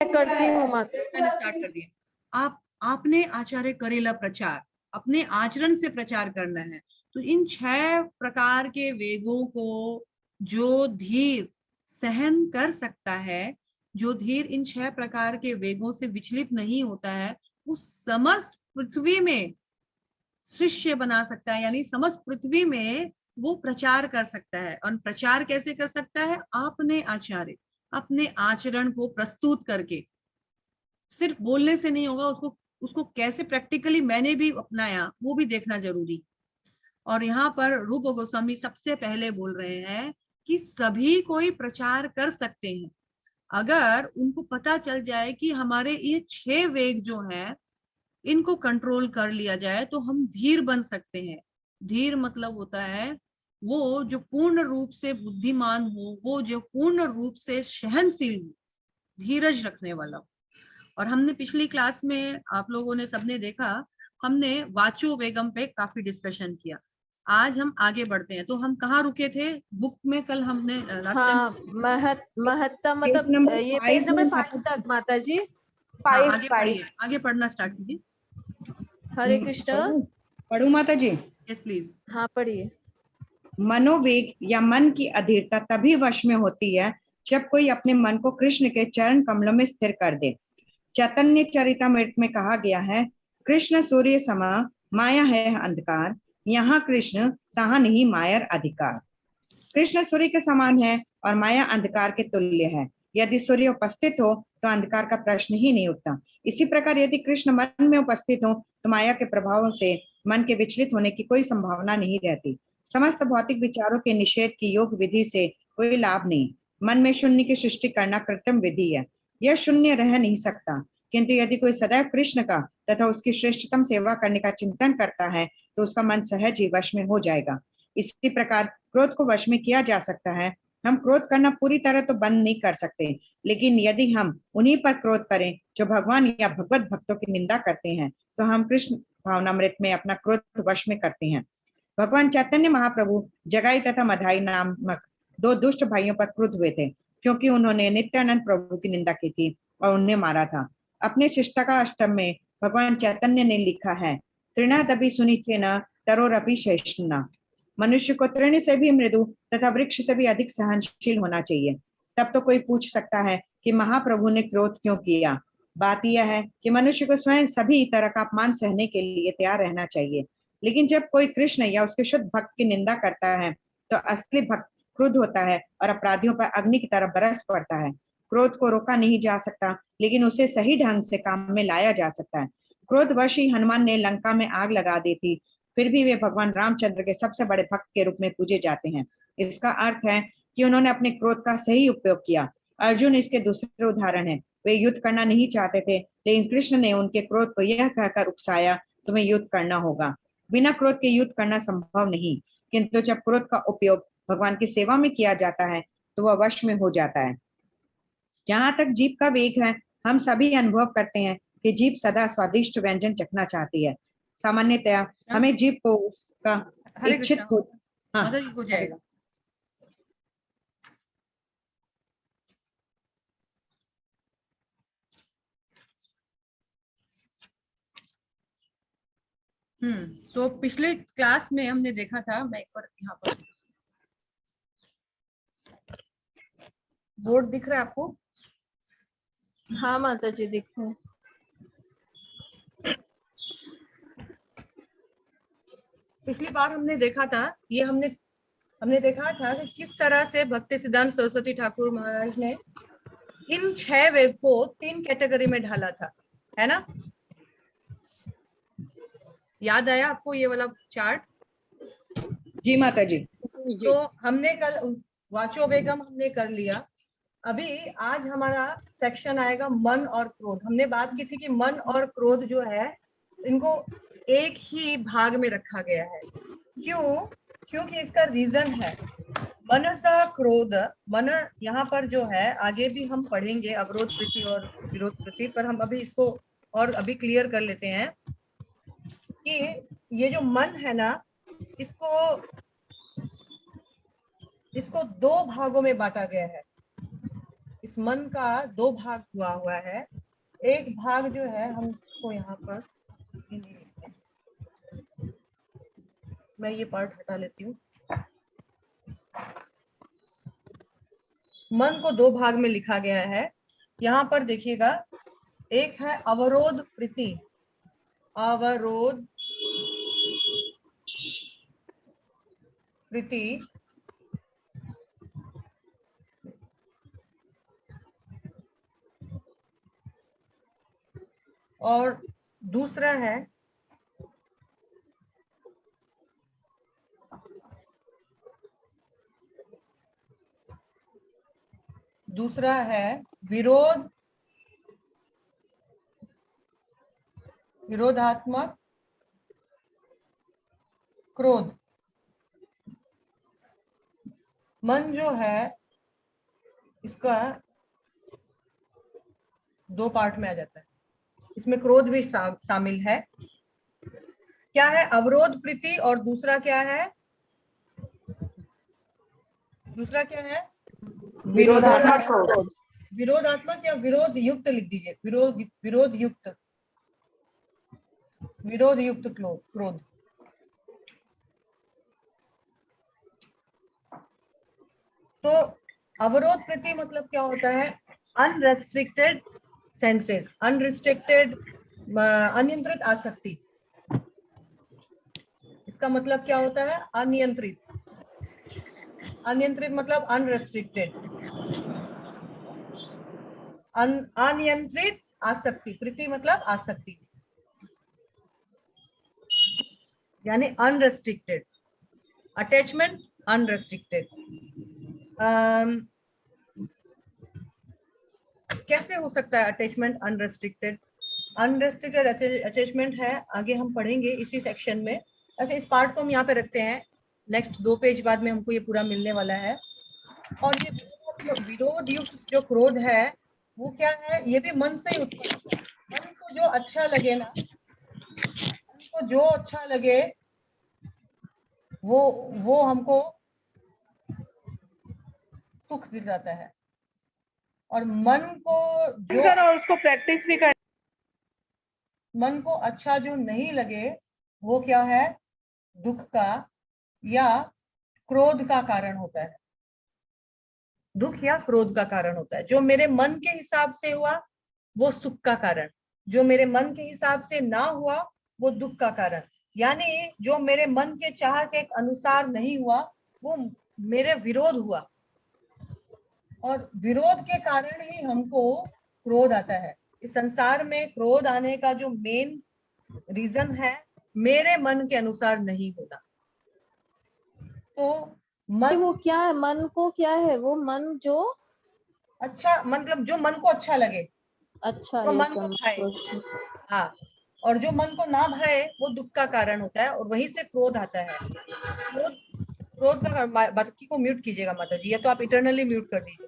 करती हूँ माता। मैंने स्टार्ट कर दिया। आपने आचार्य करेला प्रचार, अपने आचरण से प्रचार करना है। तो इन 6 प्रकार के वेगों को जो धीर सहन कर सकता है, जो धीर इन 6 प्रकार के वेगों से विचलित नहीं होता है, उस समस्त पृथ्वी में शिष्य बना सकता है, यानी समस्त पृथ्वी में वो प्रचार कर सकता है। और प्रचार कैसे कर सकता है? आपने आचार्य अपने आचरण को प्रस्तुत करके, सिर्फ बोलने से नहीं होगा, उसको उसको कैसे प्रैक्टिकली मैंने भी अपनाया वो भी देखना जरूरी। और यहाँ पर रूप गोस्वामी सबसे पहले बोल रहे हैं कि सभी कोई प्रचार कर सकते हैं अगर उनको पता चल जाए कि हमारे ये 6 वेग जो हैं इनको कंट्रोल कर लिया जाए तो हम धीर बन सकते हैं। धीर मतलब होता है वो जो पूर्ण रूप से बुद्धिमान हो, वो जो पूर्ण रूप से सहनशील हो, धीरज रखने वाला हो। और हमने पिछली क्लास में आप लोगों ने सबने देखा, हमने वाचो वेगम पे काफी डिस्कशन किया। आज हम आगे बढ़ते हैं। तो हम कहाँ रुके थे बुक में? कल हमने हाँ, महत्तम मतलब ये पेज नंबर 5 तक माता जी। हाँ, आगे पढ़िए, आगे पढ़ना स्टार्ट कीजिए। हरे कृष्ण। पढ़ू माता जी? Yes please. हाँ पढ़िए। मनोवेग या मन की अधीरता तभी वश में होती है जब कोई अपने मन को कृष्ण के चरण कमलों में स्थिर कर दे। चैतन्य चरितामृत में कहा गया है, कृष्ण सूर्य समा, माया है अंधकार, यहाँ कृष्ण तहाँ नहीं मायर अधिकार। कृष्ण सूर्य के समान है और माया अंधकार के तुल्य है। यदि सूर्य उपस्थित हो तो अंधकार का प्रश्न ही नहीं उठता। इसी प्रकार यदि कृष्ण मन में उपस्थित हो तो माया के प्रभावों से मन के विचलित होने की कोई संभावना नहीं रहती। समस्त भौतिक विचारों के निषेध की योग विधि से कोई लाभ नहीं। मन में शून्य की सृष्टि करना कृत्रिम विधि है, यह शून्य रह नहीं सकता। किंतु यदि कोई सदैव कृष्ण का तथा उसकी श्रेष्ठतम सेवा करने का चिंतन करता है तो उसका मन सहज ही वश में हो जाएगा। इसी प्रकार क्रोध को वश में किया जा सकता है। हम क्रोध करना पूरी तरह तो बंद नहीं कर सकते, लेकिन यदि हम उन्हीं पर क्रोध करें जो भगवान या भगवत भक्तों की निंदा करते हैं तो हम कृष्ण भावनामृत में अपना क्रोध वश में करते हैं। भगवान चैतन्य महाप्रभु जगाई तथा मधाई नामक 2 दुष्ट भाइयों पर क्रुद्ध हुए थे क्योंकि उन्होंने नित्यानंद प्रभु की निंदा की थी और उन्हें मारा था। अपने शिष्टाका अष्टम में भगवान चैतन्य ने लिखा है, तृणादपि सुनिचेन तरोरपि सहिष्णुना। मनुष्य को तृण से भी मृदु तथा वृक्ष से भी अधिक सहनशील होना चाहिए। तब तो कोई पूछ सकता है कि महाप्रभु ने क्रोध क्यों किया। बात यह है कि मनुष्य को स्वयं सभी तरह का अपमान सहने के लिए तैयार रहना चाहिए, लेकिन जब कोई कृष्ण या उसके शुद्ध भक्त की निंदा करता है तो असली भक्त क्रुद्ध होता है और अपराधियों पर अग्नि की तरह बरस पड़ता है। क्रोध को रोका नहीं जा सकता, लेकिन उसे सही ढंग से काम में लाया जा सकता है। क्रोधवश ही हनुमान ने लंका में आग लगा दी थी, फिर भी वे भगवान रामचंद्र के सबसे बड़े भक्त के रूप में पूजे जाते हैं। इसका अर्थ है कि उन्होंने अपने क्रोध का सही उपयोग किया। अर्जुन इसके दूसरे उदाहरण है। वे युद्ध करना नहीं चाहते थे, लेकिन कृष्ण ने उनके क्रोध को यह कहकर उकसाया, तुम्हें युद्ध करना होगा। बिना क्रोध के युद्ध करना संभव नहीं, किंतु जब क्रोध का उपयोग भगवान की सेवा में किया जाता है तो वह वश में हो जाता है। जहां तक जीभ का वेग है, हम सभी अनुभव करते हैं कि जीभ सदा स्वादिष्ट व्यंजन चखना चाहती है। सामान्यतया हमें जीभ को उसका इच्छित हो जाएगा। तो पिछले क्लास में हमने देखा था, मैं एक बार यहाँ पर बोर्ड दिख रहा है आपको? हाँ माता जी दिख रहा है। पिछली बार हमने देखा था, ये हमने देखा था कि किस तरह से भक्ति सिद्धांत सरस्वती ठाकुर महाराज ने इन 6 वेग को 3 कैटेगरी में ढाला था, है ना? याद आया आपको ये वाला चार्ट? जी माता जी। तो हमने कल वाचो वेगम हमने कर लिया। अभी आज हमारा सेक्शन आएगा मन और क्रोध। हमने बात की थी कि मन और क्रोध जो है इनको एक ही भाग में रखा गया है। क्यों? क्योंकि इसका रीजन है मनसा क्रोध। मन यहाँ पर जो है, आगे भी हम पढ़ेंगे अवरोध वृत्ति और विरोध वृत्ति, पर हम अभी इसको और अभी क्लियर कर लेते हैं कि ये जो मन है ना, इसको 2 भागों में बांटा गया है। इस मन का दो भाग हुआ हुआ है। एक भाग जो है हमको यहाँ पर ये नहीं लिखते हैं। मैं ये पार्ट हटा लेती हूँ। मन को दो भाग में लिखा गया है। यहाँ पर देखिएगा, एक है अवरोध वृत्ति, अवरोध वृत्ति, और दूसरा है विरोध, विरोधात्मक क्रोध। मन जो है इसका दो पार्ट में आ जाता है, इसमें क्रोध भी शामिल है। क्या है? अवरोध प्रीति, और दूसरा क्या है? दूसरा क्या है? विरोधात्मक क्रोध। विरोधात्मक या विरोध युक्त लिख दीजिए, विरोध युक्त, विरोध युक्त क्रोध। तो अवरोध प्रति मतलब क्या होता है? अनरेस्ट्रिक्टेड सेंसेस, अनरिस्ट्रिक्टेड, अनियंत्रित आसक्ति। इसका मतलब क्या होता है? अनियंत्रित। अनियंत्रित मतलब अनरेस्ट्रिक्टेड, अनियंत्रित आसक्ति। प्रीति मतलब आसक्ति, यानी अनरेस्ट्रिक्टेड। Attachment unrestricted. कैसे हो सकता है अटैचमेंट अनरेस्ट्रिक्टेड? अनरेस्ट्रिक्टेड अटैचमेंट है, आगे हम पढ़ेंगे इसी सेक्शन में। अच्छा, इस पार्ट को हम यहाँ पे रखते हैं, नेक्स्ट 2 पेज बाद में हमको ये पूरा मिलने वाला है। और ये विरोध युक्त जो क्रोध है वो क्या है? ये भी मन से ही उत्पन्न होता है। मन को जो अच्छा लगे ना, मन को जो अच्छा लगे वो हमको सुख दिलाता है। और मन को जो, और उसको प्रैक्टिस भी कर, मन को अच्छा जो नहीं लगे वो क्या है? दुख का या क्रोध का कारण होता है। दुख या क्रोध का कारण होता है। जो मेरे मन के हिसाब से हुआ वो सुख का कारण, जो मेरे मन के हिसाब से ना हुआ वो दुख का कारण। यानी जो मेरे मन के चाह के अनुसार नहीं हुआ वो मेरे विरोध हुआ, और विरोध के कारण ही हमको क्रोध आता है। इस संसार में क्रोध आने का जो मेन रीजन है मेरे मन के अनुसार नहीं होना। तो मन, वो क्या है? मन को क्या है? वो मन जो अच्छा मतलब जो मन को अच्छा लगे, अच्छा जो ये मन को भाए। हाँ, और जो मन को ना भाए वो दुख का कारण होता है, और वहीं से क्रोध आता है। क्रोध का, बाकी को म्यूट कीजिएगा माता जी, या तो आप इटरनली म्यूट कर दीजिए।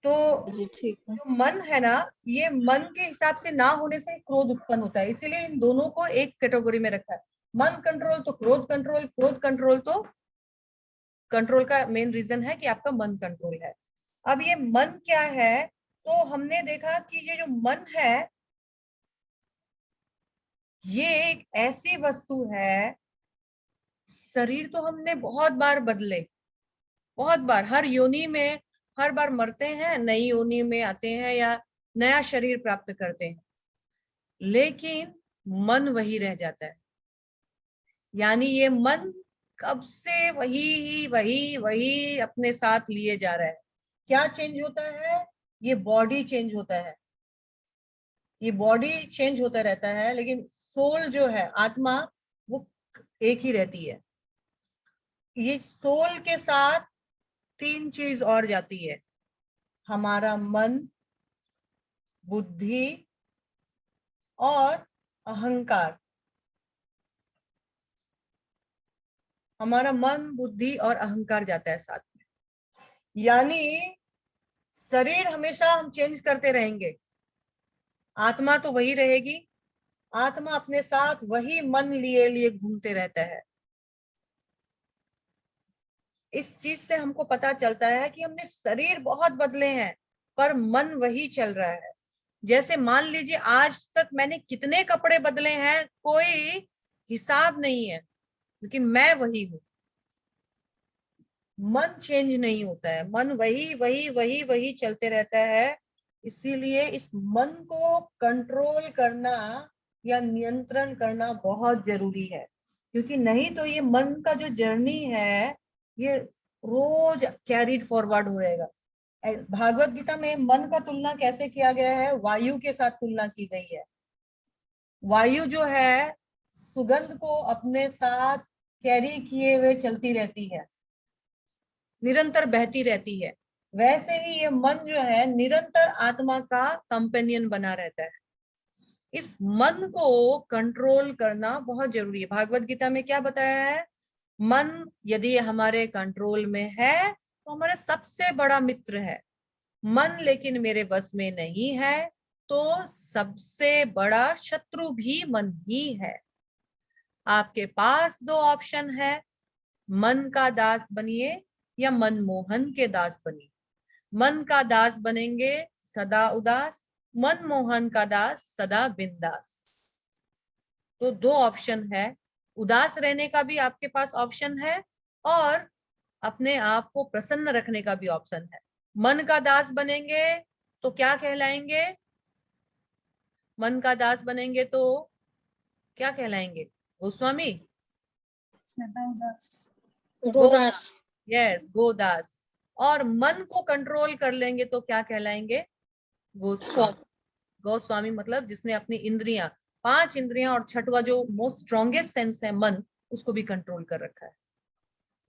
तो जी ठीक है। जो मन है ना, ये मन के हिसाब से ना होने से क्रोध उत्पन्न होता है, इसीलिए इन दोनों को एक कैटेगरी में रखा है। मन कंट्रोल तो क्रोध कंट्रोल, क्रोध कंट्रोल तो कंट्रोल का मेन रीजन है कि आपका मन कंट्रोल है। अब ये मन क्या है? तो हमने देखा कि ये जो मन है ये एक ऐसी वस्तु है, शरीर तो हमने बहुत बार बदले, बहुत बार, हर योनि में, हर बार मरते हैं, नई योनि में आते हैं या नया शरीर प्राप्त करते हैं, लेकिन मन वही रह जाता है। यानी ये मन कब से वही अपने साथ लिए जा रहा है। क्या चेंज होता है? ये बॉडी चेंज होता है, ये बॉडी चेंज होता रहता है, लेकिन सोल जो है, आत्मा, वो एक ही रहती है। ये सोल के साथ 3 चीज और जाती है, हमारा मन, बुद्धि और अहंकार। हमारा मन, बुद्धि और अहंकार जाता है साथ में। यानी शरीर हमेशा हम चेंज करते रहेंगे, आत्मा तो वही रहेगी। आत्मा अपने साथ वही मन लिए लिए घूमते रहता है। इस चीज से हमको पता चलता है कि हमने शरीर बहुत बदले हैं, पर मन वही चल रहा है। जैसे मान लीजिए आज तक मैंने कितने कपड़े बदले हैं कोई हिसाब नहीं है, लेकिन मैं वही हूं। मन चेंज नहीं होता है, मन वही वही वही वही चलते रहता है। इसीलिए इस मन को कंट्रोल करना या नियंत्रण करना बहुत जरूरी है, क्योंकि नहीं तो ये मन का जो जर्नी है ये रोज कैरीड फॉरवर्ड हो रहेगा। भागवत गीता में मन का तुलना कैसे किया गया है? वायु के साथ तुलना की गई है। वायु जो है सुगंध को अपने साथ कैरी किए हुए चलती रहती है, निरंतर बहती रहती है। वैसे ही ये मन जो है निरंतर आत्मा का कंपेनियन बना रहता है। इस मन को कंट्रोल करना बहुत जरूरी है। भागवत गीता में क्या बताया है? मन यदि हमारे कंट्रोल में है तो हमारा सबसे बड़ा मित्र है। मन लेकिन मेरे बस में नहीं है तो सबसे बड़ा शत्रु भी मन ही है। आपके पास दो ऑप्शन है, मन का दास बनिए या मनमोहन के दास बनिए। मन का दास बनेंगे सदा उदास, मनमोहन का दास सदा बिंदास। तो दो ऑप्शन है, उदास रहने का भी आपके पास ऑप्शन है और अपने आप को प्रसन्न रखने का भी ऑप्शन है। मन का दास बनेंगे तो क्या कहलाएंगे? मन का दास बनेंगे तो क्या कहलाएंगे? गोस्वामी? गोदास। यस, गोदास। और मन को कंट्रोल कर लेंगे तो क्या कहलाएंगे? गोस्वामी। गोस्वामी मतलब जिसने अपनी इंद्रियां, 5 इंद्रियां और छठवा जो मोस्ट स्ट्रॉन्गेस्ट सेंस है मन, उसको भी कंट्रोल कर रखा है।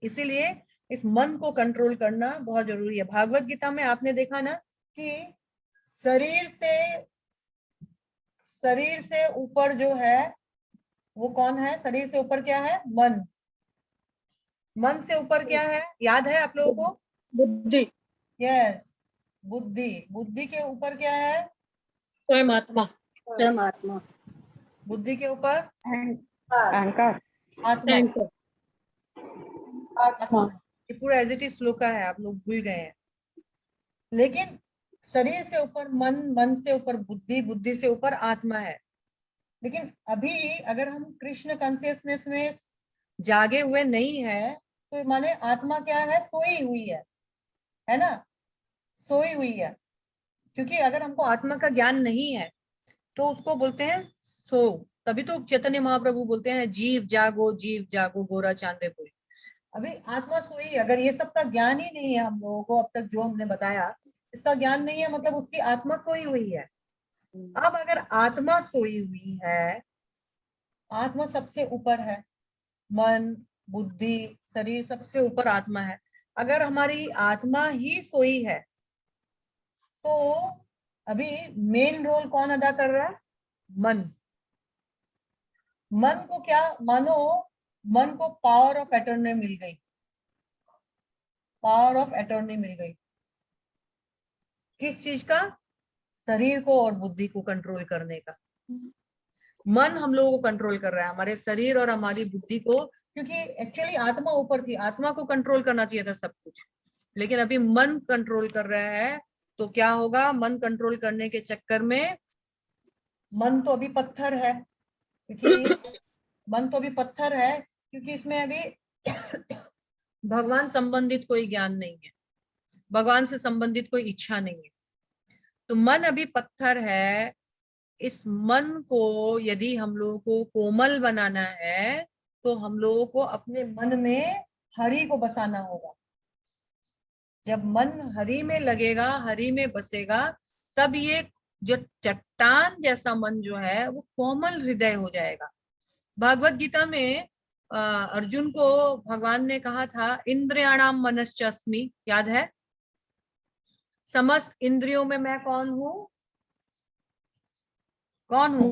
इसीलिए इस मन को कंट्रोल करना बहुत जरूरी है। भागवत गीता में आपने देखा ना कि शरीर से ऊपर जो है वो कौन है? शरीर से ऊपर क्या है? मन। मन से ऊपर क्या है? याद है आप लोगों को? बुद्धि। यस, बुद्धि। बुद्धि के ऊपर क्या है? स्वयं आत्मा। बुद्धि के ऊपर अहंकार। आत्मा। आत्मा। ये पूरा एज इट इज श्लोका है, आप लोग भूल गए हैं। लेकिन शरीर से ऊपर मन, मन से ऊपर बुद्धि, बुद्धि से ऊपर आत्मा है। लेकिन अभी अगर हम कृष्ण कॉन्शियसनेस में जागे हुए नहीं है तो माने आत्मा क्या है? सोई हुई है ना? सोई हुई है। क्योंकि अगर हमको आत्मा का ज्ञान नहीं है तो उसको बोलते हैं सो। तभी तो चैतन्य महाप्रभु बोलते हैं जीव जागो गोरा चांदे कोई। अभी आत्मा सोई, अगर ये सब का ज्ञान ही नहीं है हम लोगों को, अब तक जो हमने बताया इसका ज्ञान नहीं है, मतलब उसकी आत्मा सोई हुई है। अब अगर आत्मा सोई हुई है, आत्मा सबसे ऊपर है, मन बुद्धि शरीर सबसे ऊपर आत्मा है। अगर हमारी आत्मा ही सोई है तो अभी मेन रोल कौन अदा कर रहा है? मन। मन को क्या मानो? मन को पावर ऑफ अटॉर्नी मिल गई। पावर ऑफ अटॉर्नी मिल गई किस चीज का? शरीर को और बुद्धि को कंट्रोल करने का। मन हम लोगों को कंट्रोल कर रहा है, हमारे शरीर और हमारी बुद्धि को, क्योंकि एक्चुअली आत्मा ऊपर थी, आत्मा को कंट्रोल करना चाहिए था सब कुछ, लेकिन अभी मन कंट्रोल कर रहा है। तो क्या होगा? मन कंट्रोल करने के चक्कर में मन तो अभी पत्थर है, क्योंकि मन तो अभी पत्थर है क्योंकि इसमें अभी भगवान संबंधित कोई ज्ञान नहीं है, भगवान से संबंधित कोई इच्छा नहीं है। तो मन अभी पत्थर है। इस मन को यदि हम लोगों को कोमल बनाना है तो हम लोगों को अपने मन में हरि को बसाना होगा। जब मन हरि में लगेगा, हरि में बसेगा, तब ये जो चट्टान जैसा मन जो है वो कोमल हृदय हो जाएगा। भागवत गीता में अर्जुन को भगवान ने कहा था इंद्रियाणाम मनश्चास्मि, याद है? समस्त इंद्रियों में मैं कौन हूं? कौन हूं?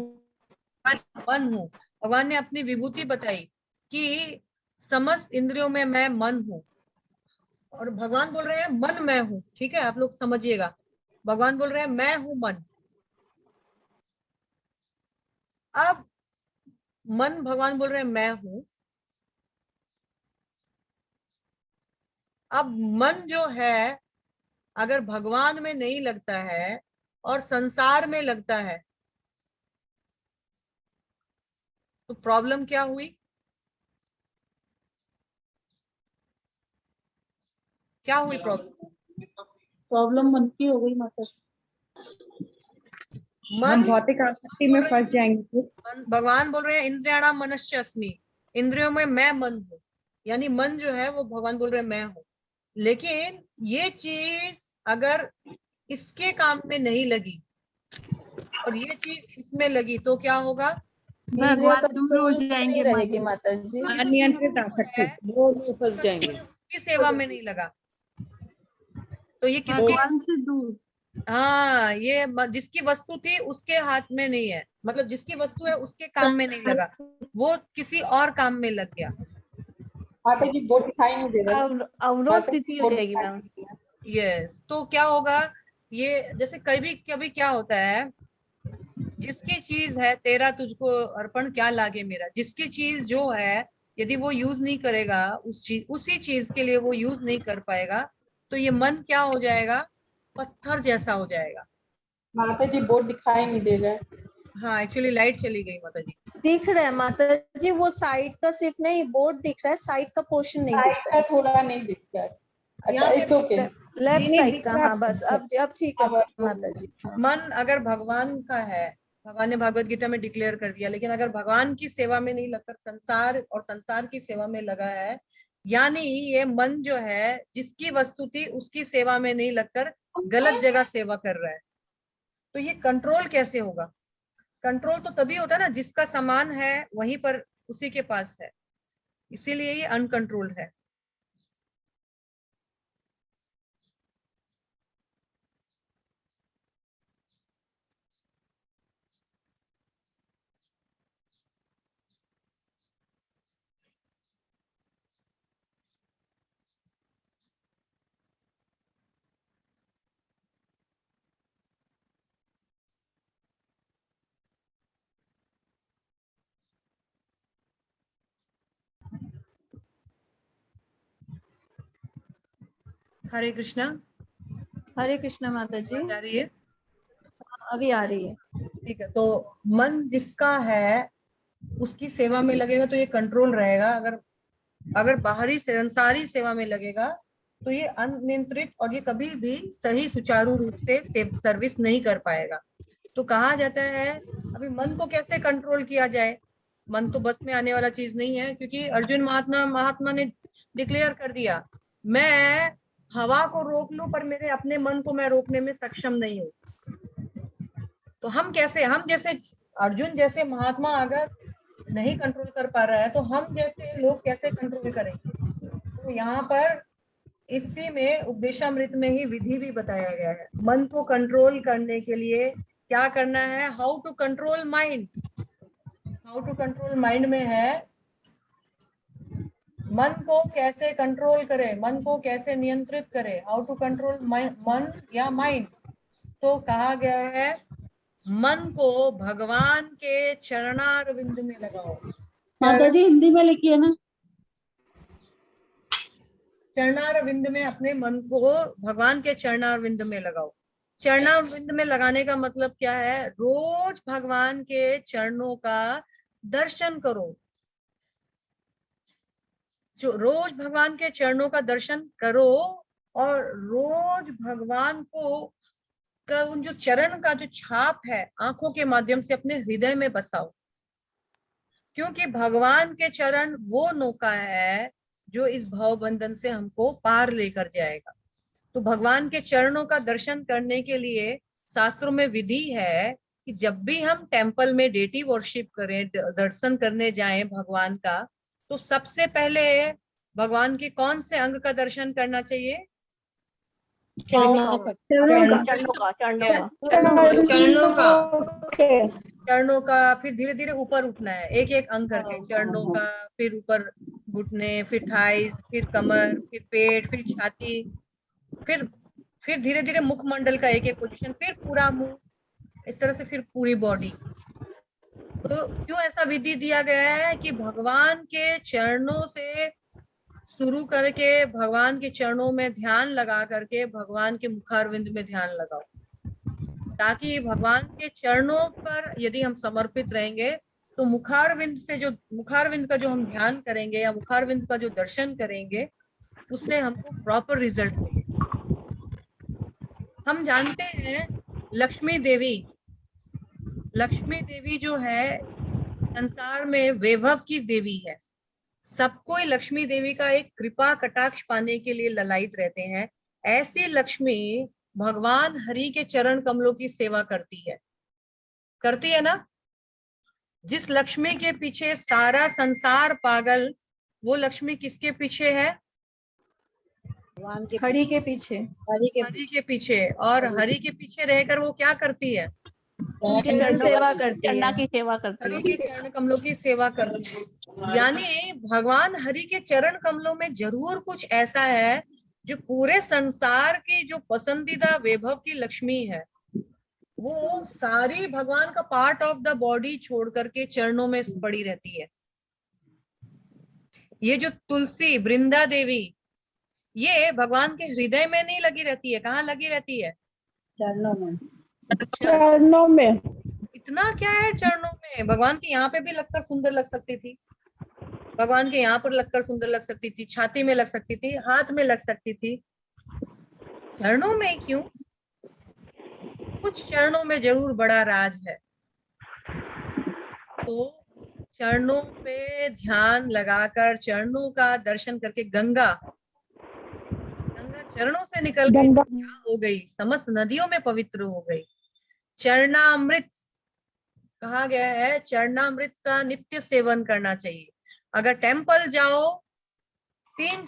मन हूं। भगवान ने अपनी विभूति बताई कि समस्त इंद्रियों में मैं मन हूं, और भगवान बोल रहे हैं मन मैं हूं। ठीक है, आप लोग समझिएगा, भगवान बोल रहे हैं मैं हूं मन। अब मन, भगवान बोल रहे हैं मैं हूं। अब मन जो है अगर भगवान में नहीं लगता है और संसार में लगता है तो प्रॉब्लम क्या हुई? क्या हुई प्रॉब्लम? प्रॉब्लम मन की हो गई माता जी। हम मन भौतिक आसक्ति में फंस जाएंगे। भगवान बोल रहे हैं इंद्रियाणाम मनश्च अस्मि, इंद्रियों में मैं मन हूँ, यानी मन जो है वो भगवान बोल रहे हैं मैं हूँ। लेकिन ये चीज अगर इसके काम में नहीं लगी और ये चीज इसमें लगी तो क्या होगा? इंद्रियों कंट्रोल में नहीं रहेगी माता जी। अनियंत्रित आसक्ति। वो में फंस जाएंगे। उसकी सेवा में नहीं लगा तो ये किसके? भगवान से दूर। हाँ, ये जिसकी वस्तु थी उसके हाथ में नहीं है, मतलब जिसकी वस्तु है उसके काम में नहीं लगा, वो किसी और काम में लग गया। माता जी बोर्ड दिखाई नहीं दे रहा। अवरोध स्थिति हो जाएगी मैम। यस, तो क्या होगा? ये जैसे कभी कभी क्या होता है, जिसकी चीज है तेरा तुझको अर्पण क्या लागे मेरा, जिसकी चीज जो है यदि वो यूज नहीं करेगा, उसी चीज के लिए वो यूज नहीं कर पाएगा, तो ये मन क्या हो जाएगा? पत्थर जैसा हो जाएगा। माता जी बोर्ड दिखाई नहीं दे रहा है। हाँ, एक्चुअली लाइट चली गई माता जी। दिख रहा है माता जी, वो साइड का सिर्फ नहीं, बोर्ड दिख रहा है, साइड का पोर्शन नहीं दिख रहा का थोड़ा नहीं दिख रहा है। अच्छा यहाँ पे इट्स ओके। है। लेफ्ट साइड का, हाँ बस अब ठीक है माता जी। मन अगर भगवान का है, भगवान ने भगवत गीता में डिक्लेयर कर दिया, लेकिन अगर भगवान की सेवा में नहीं लगकर संसार और संसार की सेवा में लगा है, यानी ये मन जो है जिसकी वस्तु थी उसकी सेवा में नहीं लगकर गलत जगह सेवा कर रहा है, तो ये कंट्रोल कैसे होगा? कंट्रोल तो तभी होता है ना जिसका सामान है वहीं पर उसी के पास है, इसीलिए ये अनकंट्रोल्ड है। हरे कृष्णा। हरे कृष्णा माता जी। आ रही है? अभी आ रही है। ठीक है, तो मन जिसका है उसकी सेवा में लगेगा तो ये कंट्रोल रहेगा, अगर बाहरी संसारी सेवा में लगेगा तो ये अनियंत्रित और ये कभी भी सही सुचारू रूप से सर्विस नहीं कर पाएगा। तो कहा जाता है अभी मन को कैसे कंट्रोल किया जाए? मन तो बस में आने वाला चीज नहीं है, क्योंकि अर्जुन महात्मा ने डिक्लेयर कर दिया, मैं हवा को रोक लूं पर मेरे अपने मन को मैं रोकने में सक्षम नहीं हूँ। तो हम जैसे अर्जुन जैसे महात्मा अगर नहीं कंट्रोल कर पा रहा है तो हम जैसे लोग कैसे कंट्रोल करेंगे? तो यहाँ पर इसी में उपदेशामृत में ही विधि भी बताया गया है। मन को कंट्रोल करने के लिए क्या करना है? How to control mind. How to control mind में है मन को कैसे कंट्रोल करें, मन को कैसे नियंत्रित करें, हाउ टू कंट्रोल मन या माइंड। तो कहा गया है मन को भगवान के चरणारविंद में लगाओ। माता जी हिंदी में लिखिए ना। चरणारविंद में अपने मन को भगवान के चरणारविंद में लगाओ। चरणारविंद में लगाने का मतलब क्या है? रोज भगवान के चरणों का दर्शन करो। जो रोज भगवान के चरणों का दर्शन करो और रोज भगवान को उन जो चरण का जो छाप है आंखों के माध्यम से अपने हृदय में बसाओ, क्योंकि भगवान के चरण वो नौका है जो इस भव बंधन से हमको पार लेकर जाएगा। तो भगवान के चरणों का दर्शन करने के लिए शास्त्रों में विधि है कि जब भी हम टेम्पल में डेटी वर्शिप करें, दर्शन करने जाएं भगवान का, तो सबसे पहले भगवान के कौन से अंग का दर्शन करना चाहिए? चरणों का, फिर धीरे धीरे ऊपर उठना है, एक एक अंग करके। चरणों का, फिर ऊपर घुटने, फिर थाइस, फिर कमर, फिर पेट, फिर छाती, फिर धीरे धीरे मुखमंडल का एक एक पोजीशन, फिर पूरा मुंह, इस तरह से फिर पूरी बॉडी। तो क्यों ऐसा विधि दिया गया है कि भगवान के चरणों से शुरू करके भगवान के चरणों में ध्यान लगा करके भगवान के मुखारविंद में ध्यान लगाओ, ताकि भगवान के चरणों पर यदि हम समर्पित रहेंगे तो मुखारविंद का जो हम ध्यान करेंगे या मुखारविंद का जो दर्शन करेंगे उससे हमको प्रॉपर रिजल्ट मिलेगा। हम जानते हैं लक्ष्मी देवी जो है संसार में वैभव की देवी है। सबको लक्ष्मी देवी का एक कृपा कटाक्ष पाने के लिए ललायित रहते हैं। ऐसी लक्ष्मी भगवान हरि के चरण कमलों की सेवा करती है ना। जिस लक्ष्मी के पीछे सारा संसार पागल, वो लक्ष्मी किसके पीछे है? हरि के पीछे। हरि के पीछे। और हरि के पीछे रहकर वो क्या करती है? चरण सेवा करती है। चरना की सेवा करती हरि है। के चरण कमलों की सेवा करती है। यानी भगवान हरि के चरण कमलों में जरूर कुछ ऐसा है जो पूरे संसार की जो पसंदीदा वैभव की लक्ष्मी है, वो सारी भगवान का पार्ट ऑफ द बॉडी छोड़ करके चरणों में पड़ी रहती है। ये जो तुलसी, वृंदा देवी, ये भगवान के हृदय में नहीं लगी रहती है। कहाँ लगी रहती है? चरणों में। चरणों में। इतना क्या है चरणों में? भगवान के यहाँ पे भी लगकर सुंदर लग सकती थी, भगवान के यहाँ पर लगकर सुंदर लग सकती थी, छाती में लग सकती थी, हाथ में लग सकती थी, चरणों में क्यों? कुछ चरणों में जरूर बड़ा राज है। तो चरणों पे ध्यान लगाकर, चरणों का दर्शन करके, गंगा चरणों से निकल के हो गई, समस्त नदियों में पवित्र हो गई। चरणामृत कहा गया है, चरणामृत का नित्य सेवन करना चाहिए। अगर टेम्पल जाओ, तीन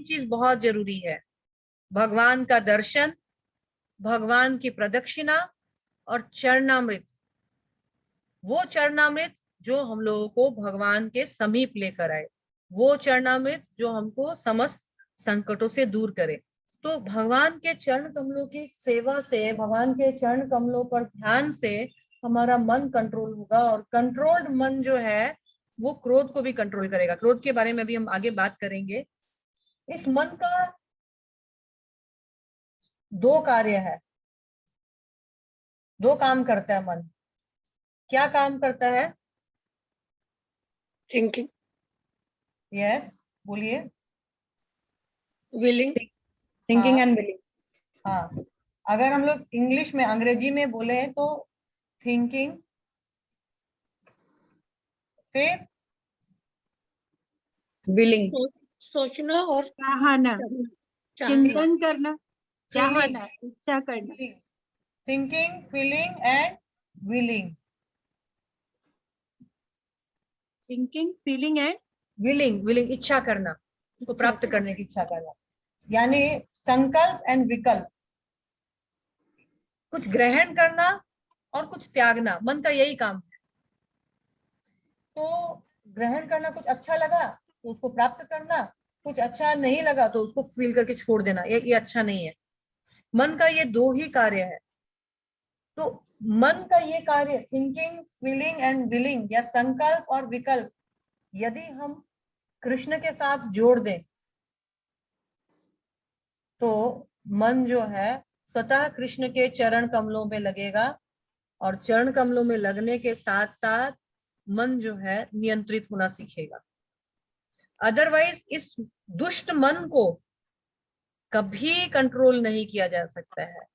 चीज बहुत जरूरी है: भगवान का दर्शन, भगवान की प्रदक्षिणा और चरणामृत। वो चरणामृत जो हम लोगों को भगवान के समीप लेकर आए, वो चरणामृत जो हमको समस्त संकटों से दूर करे। तो भगवान के चरण कमलों की सेवा से, भगवान के चरण कमलों पर ध्यान से हमारा मन कंट्रोल होगा, और कंट्रोल्ड मन जो है वो क्रोध को भी कंट्रोल करेगा। क्रोध के बारे में भी हम आगे बात करेंगे। इस मन का दो कार्य है, दो काम करता है मन। क्या काम करता है? थिंकिंग, यस, बोलिए। विलिंग। Thinking and willing. हाँ, अगर हम लोग इंग्लिश में, अंग्रेजी में बोले तो थिंकिंग, फिर विलिंग। सोचना और चाहना, चिंतन करना, चाहना, इच्छा करना। Thinking, feeling and willing. Thinking, feeling and willing इच्छा करना, उसको प्राप्त करने की इच्छा करना, यानी संकल्प एंड विकल्प। कुछ ग्रहण करना और कुछ त्यागना, मन का यही काम है। तो ग्रहण करना, कुछ अच्छा लगा तो उसको प्राप्त करना, कुछ अच्छा नहीं लगा तो उसको फील करके छोड़ देना, ये अच्छा नहीं है। मन का ये दो ही कार्य है। तो मन का ये कार्य, थिंकिंग, फीलिंग एंड विलिंग, या संकल्प और विकल्प, यदि हम कृष्ण के साथ जोड़ दें तो मन जो है स्वतः कृष्ण के चरण कमलों में लगेगा, और चरण कमलों में लगने के साथ साथ मन जो है नियंत्रित होना सीखेगा। अदरवाइज इस दुष्ट मन को कभी कंट्रोल नहीं किया जा सकता है।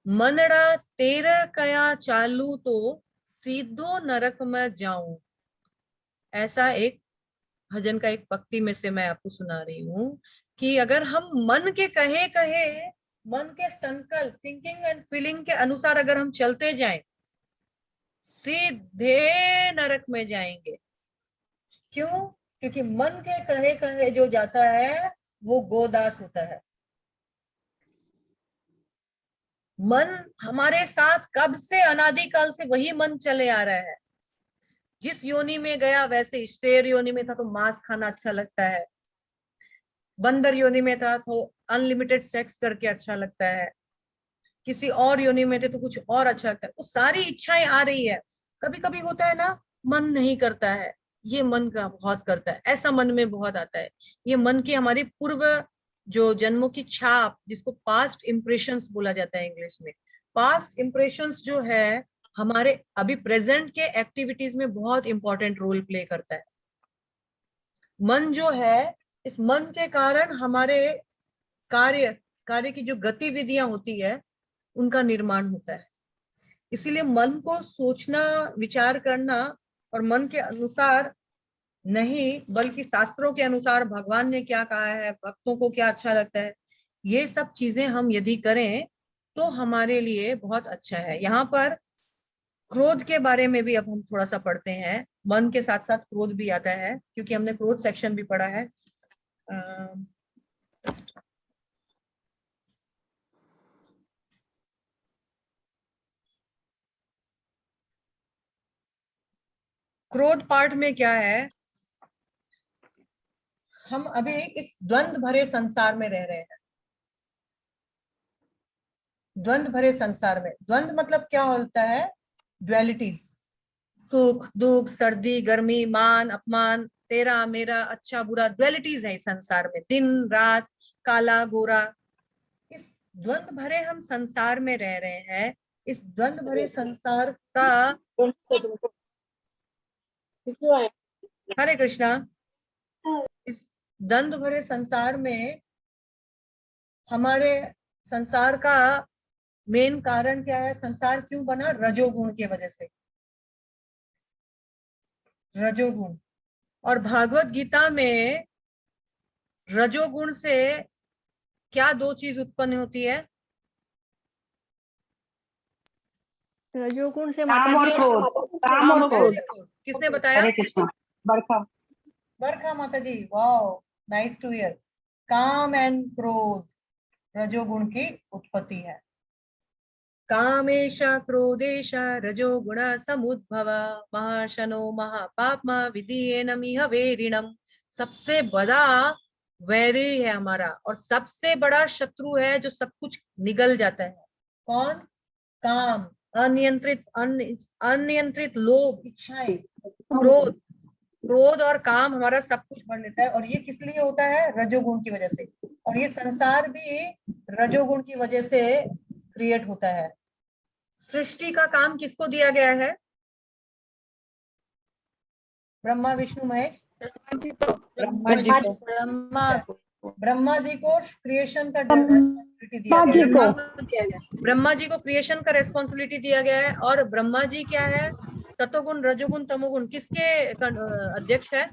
मनड़ा तेरा कया चालू तो सीधो नरक में जाऊं, ऐसा एक भजन का एक पंक्ति में से मैं आपको सुना रही हूँ कि अगर हम मन के कहे मन के संकल्प, थिंकिंग एंड फीलिंग के अनुसार अगर हम चलते जाएं, सीधे नरक में जाएंगे। क्यों? क्योंकि मन के कहे जो जाता है वो गोदास होता है। मन हमारे साथ कब से, अनादिकाल से वही मन चले आ रहा है। जिस योनि में गया वैसे, शेर योनि में था तो मांस खाना अच्छा लगता है, बंदर योनि में था तो अनलिमिटेड सेक्स करके अच्छा लगता है, किसी और योनि में थे तो कुछ और अच्छा लगता है। वो सारी इच्छाएं आ रही है। कभी कभी होता है ना, मन नहीं करता है, ये मन का बहुत करता है, ऐसा मन में बहुत आता है। ये मन की हमारी पूर्व जो जन्मों की छाप, जिसको पास्ट इम्प्रेशंस बोला जाता है इंग्लिश में, पास्ट इम्प्रेशंस जो है हमारे अभी प्रेजेंट के एक्टिविटीज में बहुत इंपॉर्टेंट रोल प्ले करता है। मन जो है, इस मन के कारण हमारे कार्य की जो गतिविधियां होती है उनका निर्माण होता है। इसीलिए मन को सोचना, विचार करना और मन के अनुसार नहीं बल्कि शास्त्रों के अनुसार भगवान ने क्या कहा है, भक्तों को क्या अच्छा लगता है, ये सब चीजें हम यदि करें तो हमारे लिए बहुत अच्छा है। यहाँ पर क्रोध के बारे में भी अब हम थोड़ा सा पढ़ते हैं। मन के साथ साथ क्रोध भी आता है, क्योंकि हमने क्रोध सेक्शन भी पढ़ा है। क्रोध पार्ट में क्या है, हम अभी इस द्वंद्व भरे संसार में रह रहे हैं। द्वंद्व भरे संसार में, द्वंद्व मतलब क्या होता है, ड्युअलिटीज, सुख दुख, सर्दी गर्मी, मान अपमान, तेरा मेरा, अच्छा बुरा, ड्युअलिटीज है इस संसार में, दिन रात, काला गोरा। इस द्वंद्व भरे हम संसार में रह रहे हैं। इस द्वंद्व भरे संसार का, हरे कृष्णा, इस द्वंद्व भरे संसार में हमारे संसार का मेन कारण क्या है, संसार क्यों बना, रजोगुण की वजह से, रजोगुण। और भागवत गीता में रजोगुण से क्या दो चीज उत्पन्न होती है, रजोगुण से काम और क्रोध, काम और क्रोध। किसने बताया, हरे कृष्ण। बरखा। बरखा माता जी, वाओ, नाइस टू हियर। काम एंड क्रोध रजोगुण की उत्पत्ति है। कामेश क्रोधेश रजोगुण समुद्भव महाशनो महापापमा विधियेनमिह वेरिणम। सबसे बड़ा वैरी है हमारा, और सबसे बड़ा शत्रु है जो सब कुछ निगल जाता है। कौन, काम, अनियंत्रित लोभ, इच्छाएं, क्रोध। क्रोध और काम हमारा सब कुछ भर लेता है, और ये किस लिए होता है, रजोगुण की वजह से। और ये संसार भी रजोगुण की वजह से क्रिएट होता है। सृष्टि का काम किसको दिया गया है, ब्रह्मा विष्णु महेश, ब्रह्मा जी को क्रिएशन का रेस्पॉन्सिबिलिटी दिया गया है। ब्रह्मा जी को क्रिएशन का रेस्पॉन्सिबिलिटी दिया गया है। और ब्रह्मा जी क्या है, सतोगुण रजोगुण तमोगुण किसके अध्यक्ष है,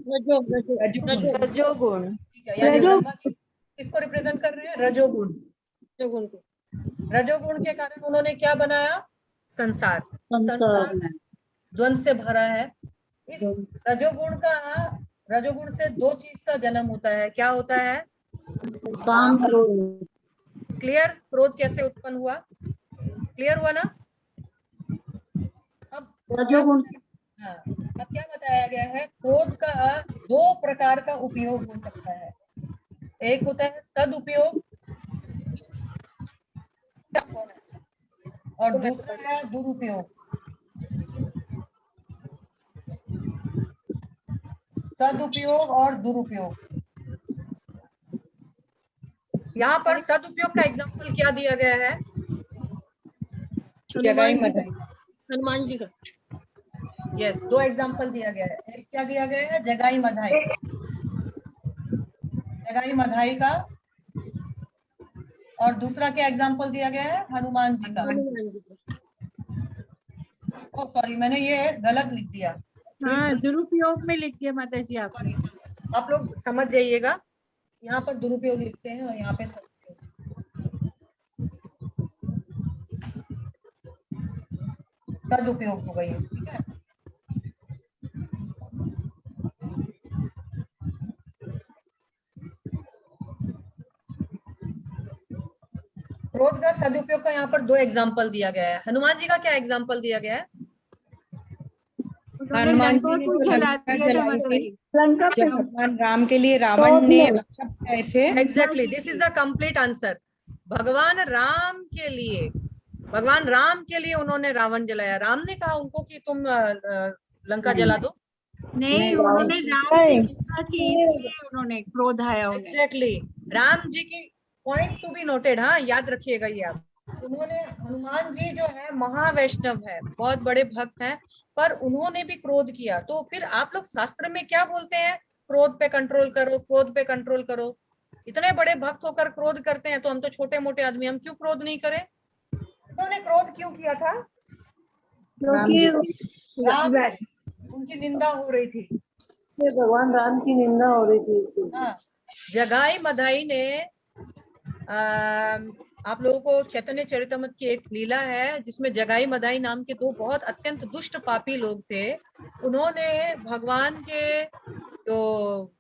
रजोगुण। यानी ब्रह्मा जी किसको रिप्रेजेंट कर रहे हैं, रजोगुण। रजोगुण के कारण उन्होंने क्या बनाया, संसार। संसार द्वंद्व से भरा है। इस रजोगुण से दो चीज का जन्म होता है। क्या होता है, काम, क्रोध। क्लियर, क्रोध कैसे उत्पन्न हुआ, क्लियर हुआ ना। अब रजोगुण। हाँ, अब क्या बताया गया है, क्रोध का दो प्रकार का उपयोग हो सकता है। एक होता है सदुपयोग और दूसरा है दुरुपयोग। सदुपयोग और दुरुपयोग। यहाँ पर सदुपयोग का एग्जाम्पल क्या दिया गया है, हनुमान जी का। यस, दो एग्जाम्पल दिया गया है। एक क्या दिया गया है, जगाई मधाई, जगाई मधाई का, और दूसरा क्या एग्जाम्पल दिया गया है, हनुमान जी का। ओ सॉरी, मैंने ये गलत लिख दिया। हाँ, दुरुपयोग में लिख दिया माता जी आपने। आप लोग समझ जाइएगा, यहाँ पर दुरुपयोग लिखते हैं और यहाँ पे सदुपयोग हो गई है, ठीक है। क्रोध का सदुपयोग का यहाँ पर दो एग्जाम्पल दिया गया है। हनुमान जी का क्या एग्जाम्पल दिया गया है, हनुमान जी जब भगवान राम के लिए रावण ने शब्द कहे थे। Exactly, this is the complete answer. भगवान राम के लिए उन्होंने रावण जलाया। राम ने कहा उनको कि तुम लंका जला दो, नहीं, उन्होंने राम की निंदा की, इसलिए उन्होंने क्रोध आया उन्हें। एग्जैक्टली, राम जी की पॉइंट टू बी नोटेड, हाँ याद रखिएगा ये आप। उन्होंने, हनुमान जी जो है महावैष्णव है, बहुत बड़े भक्त हैं, पर उन्होंने भी क्रोध किया। तो फिर आप लोग शास्त्र में क्या बोलते हैं, क्रोध पे कंट्रोल करो, क्रोध पे कंट्रोल करो। इतने बड़े भक्त होकर क्रोध करते हैं, तो हम तो छोटे मोटे आदमी, हम क्यों क्रोध नहीं करें? उन्होंने क्रोध क्यों किया था? क्योंकि राम, उनकी निंदा हो रही थी। भगवान राम की निंदा हो रही थी इसीलिए। हाँ, जगाई मधाई ने आप लोगों को चैतन्य चरितमृत की एक लीला है जिसमें जगाई मधाई नाम के दो बहुत अत्यंत दुष्ट पापी लोग थे। उन्होंने भगवान के जो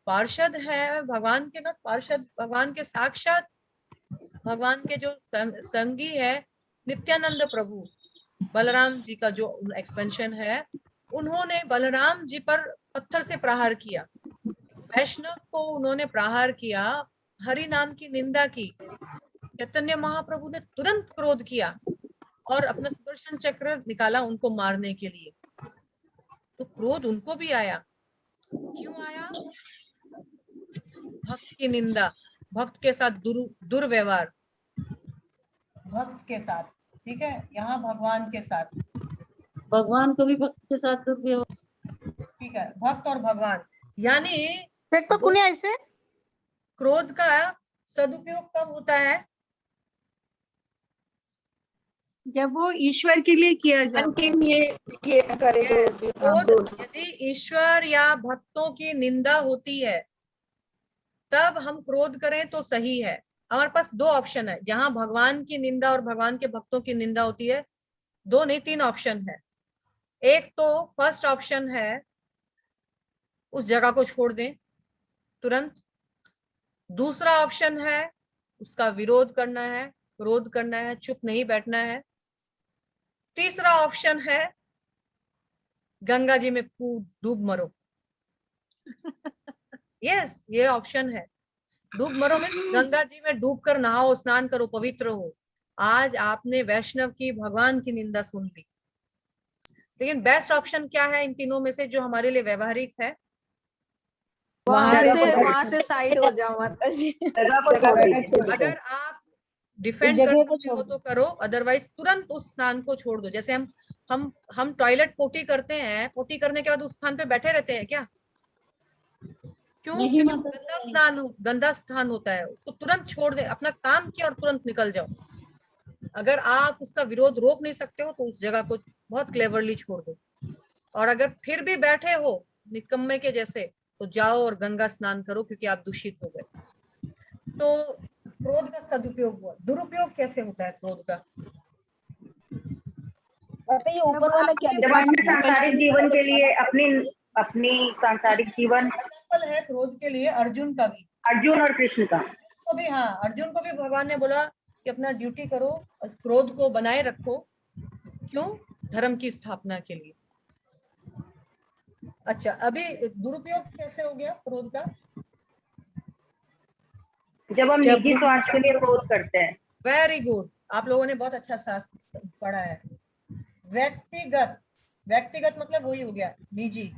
पार्षद है, भगवान के ना पार्षद, भगवान के साक्षात, भगवान के जो संगी है नित्यानंद प्रभु, बलराम जी का जो एक्सपेंशन है, उन्होंने बलराम जी पर पत्थर से प्रहार किया। वैष्णव को उन्होंने प्रहार किया, हरि नाम की निंदा की। चैतन्य महाप्रभु ने तुरंत क्रोध किया और अपना सुदर्शन चक्र निकाला उनको मारने के लिए। तो क्रोध उनको भी आया। क्यों आया? भक्त की निंदा, भक्त के साथ दुर्व्यवहार, भक्त के साथ, ठीक है, यहाँ भगवान के साथ, भगवान को भी भक्त के साथ दुर्व्यवहार, ठीक है, भक्त और भगवान, यानी देख तो कुने ऐसे क्रोध का सदुपयोग कब होता है? जब वो ईश्वर के लिए किया जाता है। क्रोध यदि ईश्वर या भक्तों की निंदा होती है तब हम क्रोध करें तो सही है। हमारे पास दो ऑप्शन है, जहां भगवान की निंदा और भगवान के भक्तों की निंदा होती है, दो नहीं तीन ऑप्शन है। एक तो फर्स्ट ऑप्शन है उस जगह को छोड़ दें तुरंत। दूसरा ऑप्शन है उसका विरोध करना है, क्रोध करना है, चुप नहीं बैठना है। तीसरा ऑप्शन है गंगा जी में कूद डूब मरो। यस, ये ऑप्शन है। डूब मरो मीन्स गंगा जी में डूब कर नहाओ, स्नान करो, पवित्र हो। आज आपने वैष्णव की, भगवान की निंदा सुन ली, लेकिन बेस्ट ऑप्शन क्या है इन तीनों में से जो हमारे लिए व्यवहारिक है? वहां से साइड हो जाओ माता जी। अगर आप डिफेंड कर सकते हो तो करो, अदरवाइज तुरंत उस स्थान को छोड़ दो। जैसे हम टॉयलेट पोटी करते हैं, पोटी करने के बाद उस स्थान पे बैठे रहते हैं क्या? क्यों? क्योंकि गंदा स्थान होता है, उसको तुरंत छोड़ दे, अपना काम किया और तुरंत निकल जाओ। अगर आप उसका विरोध रोक नहीं सकते हो तो उस जगह को बहुत क्लेवरली छोड़ दो। और अगर फिर भी बैठे हो निकम्मे के जैसे, तो जाओ और गंगा स्नान करो, क्योंकि आप दूषित हो गए। तो क्रोध का सदुपयोग हुआ। दुरुपयोग कैसे होता है क्रोध का? ये ऊपर वाला क्या जब अपने सांसारिक जीवन के लिए अपनी सांसारिक जीवन, एग्जाम्पल है क्रोध के लिए अर्जुन का भी, अर्जुन और कृष्ण का तो भी, हाँ, अर्जुन को भी भगवान ने बोला कि अपना ड्यूटी करो और क्रोध को बनाए रखो। क्यों? धर्म की स्थापना के लिए। अच्छा, अभी दुरुपयोग कैसे हो गया क्रोध का? जब हम निजी स्वार्थ के लिए क्रोध करते हैं। वेरी गुड, आप लोगों ने बहुत अच्छा शास्त्र पढ़ा है। व्यक्तिगत मतलब वही हो गया निजी,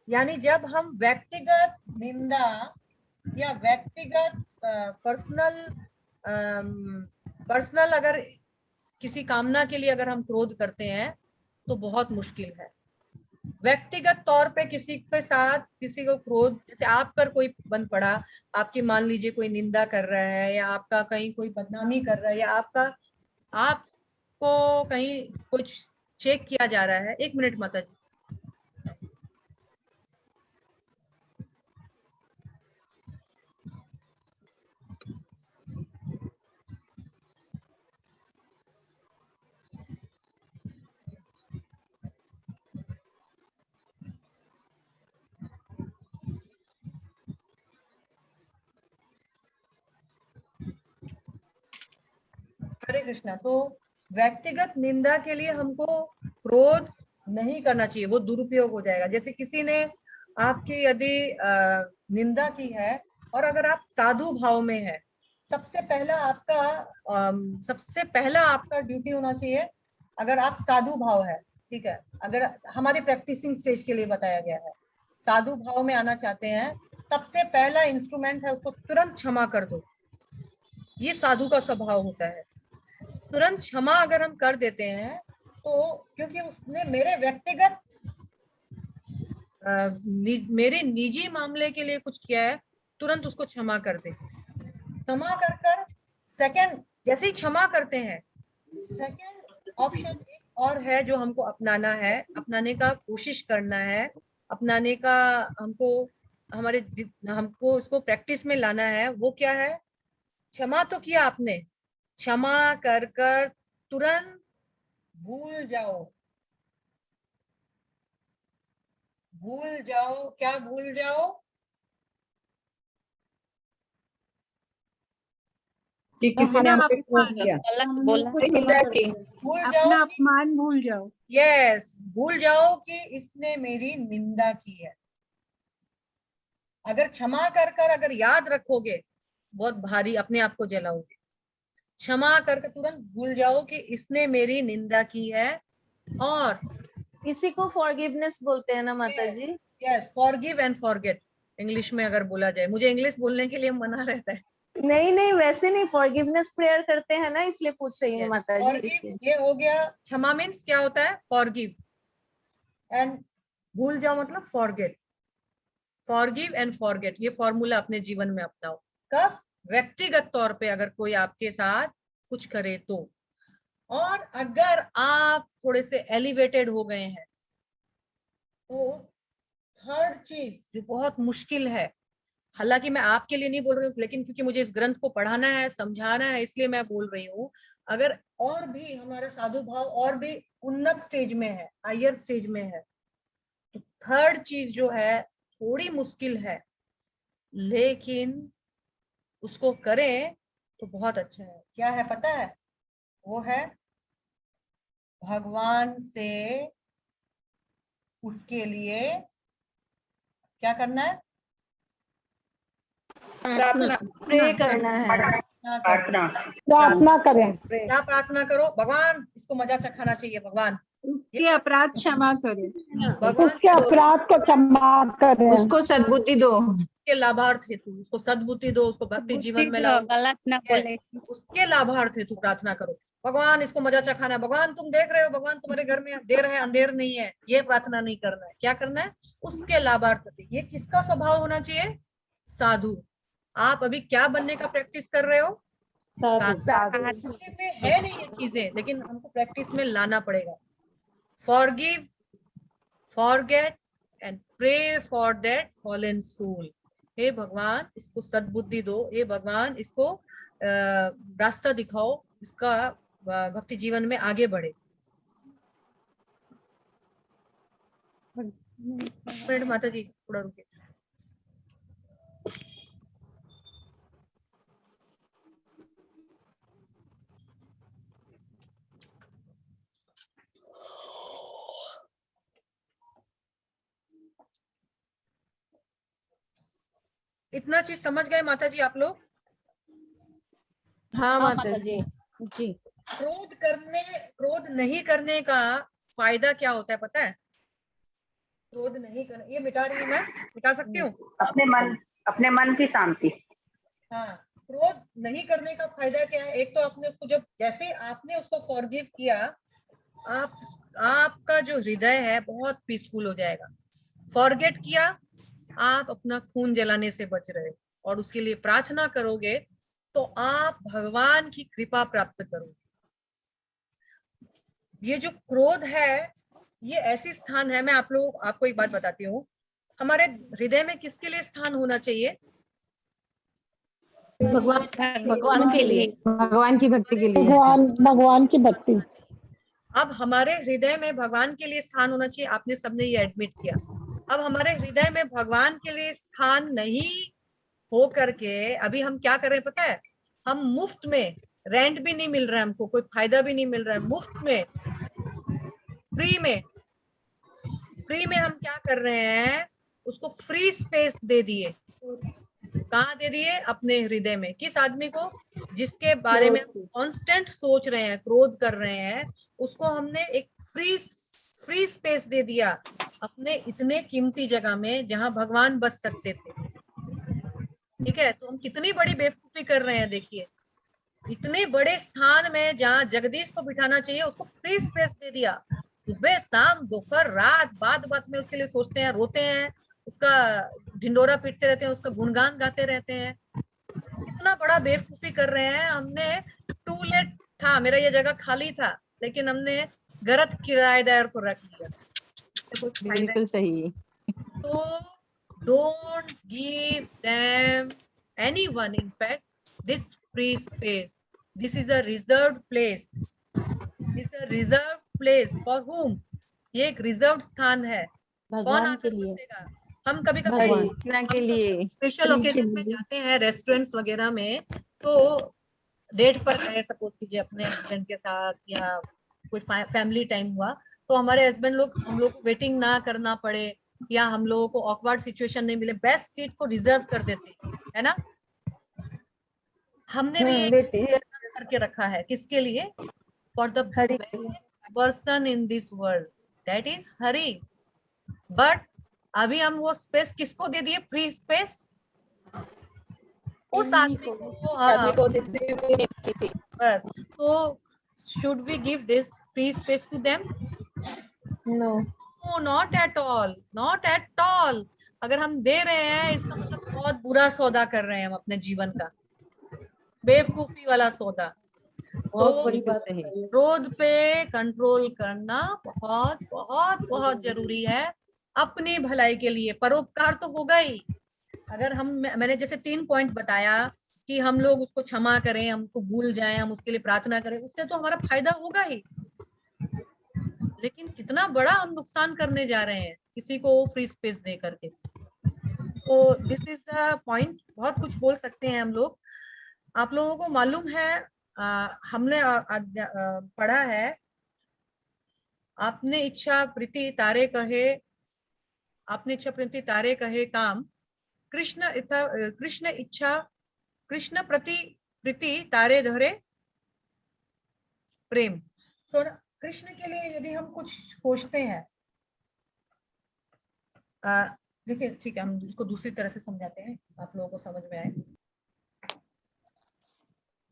यानी जब हम व्यक्तिगत निंदा या व्यक्तिगत पर्सनल अगर किसी कामना के लिए अगर हम क्रोध करते हैं तो बहुत मुश्किल है। व्यक्तिगत तौर पे किसी के साथ किसी को क्रोध, जैसे आप पर कोई बन पड़ा, आपकी मान लीजिए कोई निंदा कर रहा है या आपका कहीं कोई बदनामी कर रहा है या आपको कहीं कुछ चेक किया जा रहा है। एक मिनट माता जी। हरे कृष्णा। तो व्यक्तिगत निंदा के लिए हमको क्रोध नहीं करना चाहिए, वो दुरुपयोग हो जाएगा। जैसे किसी ने आपकी यदि निंदा की है और अगर आप साधु भाव में है, सबसे पहला आपका ड्यूटी होना चाहिए, अगर आप साधु भाव है, ठीक है, अगर हमारे प्रैक्टिसिंग स्टेज के लिए बताया गया है, साधु भाव में आना चाहते हैं, सबसे पहला इंस्ट्रूमेंट है उसको तुरंत क्षमा कर दो। ये साधु का स्वभाव होता है। तुरंत क्षमा अगर हम कर देते हैं तो, क्योंकि उसने मेरे व्यक्तिगत मेरे निजी मामले के लिए कुछ किया है, तुरंत उसको क्षमा कर दे। क्षमा कर कर सेकंड, जैसे ही क्षमा करते हैं, सेकंड ऑप्शन एक और है जो हमको अपनाना है, अपनाने का कोशिश करना है, अपनाने का हमको उसको प्रैक्टिस में लाना है। वो क्या है? क्षमा तो किया आपने, क्षमा कर कर तुरंत भूल जाओ। भूल जाओ, क्या भूल जाओ? कि किसी ने अपना हमसे अपमान, ठोक दिया। गलत बोला। भूल अपना जाओ, अपमान भूल जाओ। यस, भूल जाओ कि इसने मेरी निंदा की है। अगर क्षमा कर कर अगर याद रखोगे, बहुत भारी अपने आप को जलाओगे। क्षमा कर तुरंत भूल जाओ कि इसने मेरी निंदा की है। और इसी को फॉरगिवनेस बोलते हैं ना माता जी? Yes, forgive and forget English में अगर बोला जाए। मुझे इंग्लिश बोलने के लिए मना रहता है। नहीं नहीं, वैसे नहीं, फॉरगिवनेस प्रेयर करते हैं ना, इसलिए पूछ रही हूँ माता जी। फॉरगिव इसलिए ये हो गया। क्षमा मीन्स क्या होता है? फॉरगिव, एंड भूल जाओ मतलब फॉरगेट। फॉरगिव एंड फॉरगेट, ये फॉर्मूला अपने जीवन में अपनाओ। कब? व्यक्तिगत तौर पे अगर कोई आपके साथ कुछ करे तो। और अगर आप थोड़े से एलिवेटेड हो गए हैं तो थर्ड चीज जो बहुत मुश्किल है, हालांकि मैं आपके लिए नहीं बोल रही हूँ, लेकिन क्योंकि मुझे इस ग्रंथ को पढ़ाना है, समझाना है, इसलिए मैं बोल रही हूँ। अगर और भी हमारा साधु भाव और भी उन्नत स्टेज में है, हायर स्टेज में है, तो थर्ड चीज जो है थोड़ी मुश्किल है, लेकिन उसको करें तो बहुत अच्छा है। क्या है पता है? वो है भगवान से उसके लिए क्या करना है? प्रे करना है। प्रार्थना करें। क्या प्रार्थना करो? भगवान, इसको मजा चखाना चाहिए। भगवान उसके अपराध क्षमा करें। भगवान उसके अपराध को क्षमा करें। उसको सद्बुद्धि दो। के लाभार्थ हेतु उसको सद्बुद्धि दो, उसको भक्ति जीवन में लाओ। गलत ना बोले। उसके लाभार्थ हेतु प्रार्थना करो। भगवान इसको मजा चखाना है, भगवान तुम देख रहे हो, भगवान तुम्हारे घर में देर है अंधेर नहीं है, ये प्रार्थना नहीं करना है। क्या करना है? उसके लाभार्थ। ये किसका स्वभाव होना चाहिए? साधु। आप अभी क्या बनने का प्रैक्टिस कर रहे हो? साधु। में है नहीं ये चीजें, लेकिन हमको प्रैक्टिस में लाना पड़ेगा। Forgive, forget and pray for that fallen soul. हे भगवान इसको सद्बुद्धि दो, हे भगवान इसको रास्ता दिखाओ, इसका भक्ति जीवन में आगे बढ़े। मिनट माता जी थोड़ा रुके। इतना चीज समझ गए माता जी आप लोग? हाँ माता जी। जी। क्रोध नहीं करने का फायदा क्या होता है पता है? क्रोध नहीं करना, ये मिटा रही हूँ मैं, मिटा सकती हूँ? अपने मन की शांति। हाँ, क्रोध नहीं करने का फायदा क्या है? एक तो आपने उसको जब जैसे आपने उसको फॉरगिव किया, आपका जो हृदय है बहुत पीसफुल हो जाएगा। फॉरगेट किया, आप अपना खून जलाने से बच रहे हो, और उसके लिए प्रार्थना करोगे तो आप भगवान की कृपा प्राप्त करोगे। ये जो क्रोध है, ये ऐसी स्थान है, मैं आपको एक बात बताती हूँ। हमारे हृदय में किसके लिए स्थान होना चाहिए? भगवान के लिए, भगवान की भक्ति के लिए। भगवान की भक्ति। अब हमारे हृदय में भगवान के लिए स्थान होना चाहिए। आपने सबने ये एडमिट किया। अब हमारे हृदय में भगवान के लिए स्थान नहीं हो करके अभी हम क्या कर रहे हैं पता है? हम मुफ्त में, रेंट भी नहीं मिल रहा है हमको, कोई फायदा भी नहीं मिल रहा है, मुफ्त में, फ्री में हम क्या कर रहे हैं? उसको फ्री स्पेस दे दिए। कहाँ दे दिए? अपने हृदय में। किस आदमी को? जिसके बारे में कांस्टेंट सोच रहे हैं, क्रोध कर रहे हैं, उसको हमने एक फ्री स्पेस दे दिया अपने इतने कीमती जगह में जहां भगवान बस सकते थे। ठीक है, तो हम कितनी बड़ी बेवकूफी कर रहे हैं। देखिए, इतने बड़े स्थान में जहां जगदीश को बिठाना चाहिए उसको फ्री स्पेस दे दिया। सुबह शाम दोपहर रात बात बात में उसके लिए सोचते हैं, रोते हैं, उसका ढिंडोरा पीटते रहते हैं, उसका गुणगान गाते रहते हैं। इतना बड़ा बेवकूफी कर रहे हैं हमने। टू लेट था, मेरा ये जगह खाली था, लेकिन हमने गलत किराएदार को रख लिया। कोई फायदा बिल्कुल सही। तो don't give them anyone, in fact, this free space. This is a reserved place. This is a reserved place for whom? ये एक रिजर्व स्थान है। कौन भगवान के आकर लिए, बसेगा? हम कभी कभी भगवान के लिए स्पेशल ओकेजन में जाते हैं रेस्टोरेंट्स वगैरह में, तो डेट पर गए सपोज कीजिए अपने हस्बैंड के साथ या कोई फैमिली टाइम हुआ, तो हमारे हस्बैंड लोग हम लोग को वेटिंग ना करना पड़े या हम लोगों को ऑकवर्ड सिचुएशन नहीं मिले, बेस्ट सीट को रिजर्व कर देते हैं, है ना। हमने भी एक करके रखा है, किसके लिए? For the Hari person in this world, that is Hari. But अभी हम वो स्पेस किसको दे दिए? फ्री स्पेस उस आदमी को। आदमी को जिसने भी नहीं की थी। बस, तो should we give this free space to them? No, No, not at all, not at all. अगर हम दे रहे हैं इसका मतलब बहुत बुरा सौदा कर रहे हैं हम अपने जीवन का, बेवकूफी वाला सौदा। बहुत बड़ी बिल्कुल बात सही। है। क्रोध पे कंट्रोल करना बहुत बहुत बहुत जरूरी है अपनी भलाई के लिए। परोपकार तो होगा ही। अगर हम, मैंने जैसे 3 पॉइंट बताया कि हम लोग उसको क्षमा करें, हमको भूल जाएं, हम उसके लिए प्रार्थना करें, उससे तो हमारा फायदा होगा ही। लेकिन कितना बड़ा हम नुकसान करने जा रहे हैं किसी को फ्री स्पेस दे करके। तो दिस इज द पॉइंट। बहुत कुछ बोल सकते हैं हम लोग। आप लोगों को मालूम है, हमने पढ़ा है, आपने इच्छा प्रीति तारे कहे, आपने इच्छा प्रीति तारे कहे काम, कृष्ण इच्छा कृष्ण प्रति प्रीति तारे धरे प्रेम। तो कृष्ण के लिए यदि हम कुछ सोचते हैं, देखिए ठीक है, हम इसको दूसरी तरह से समझाते हैं, आप लोगों को समझ में आए।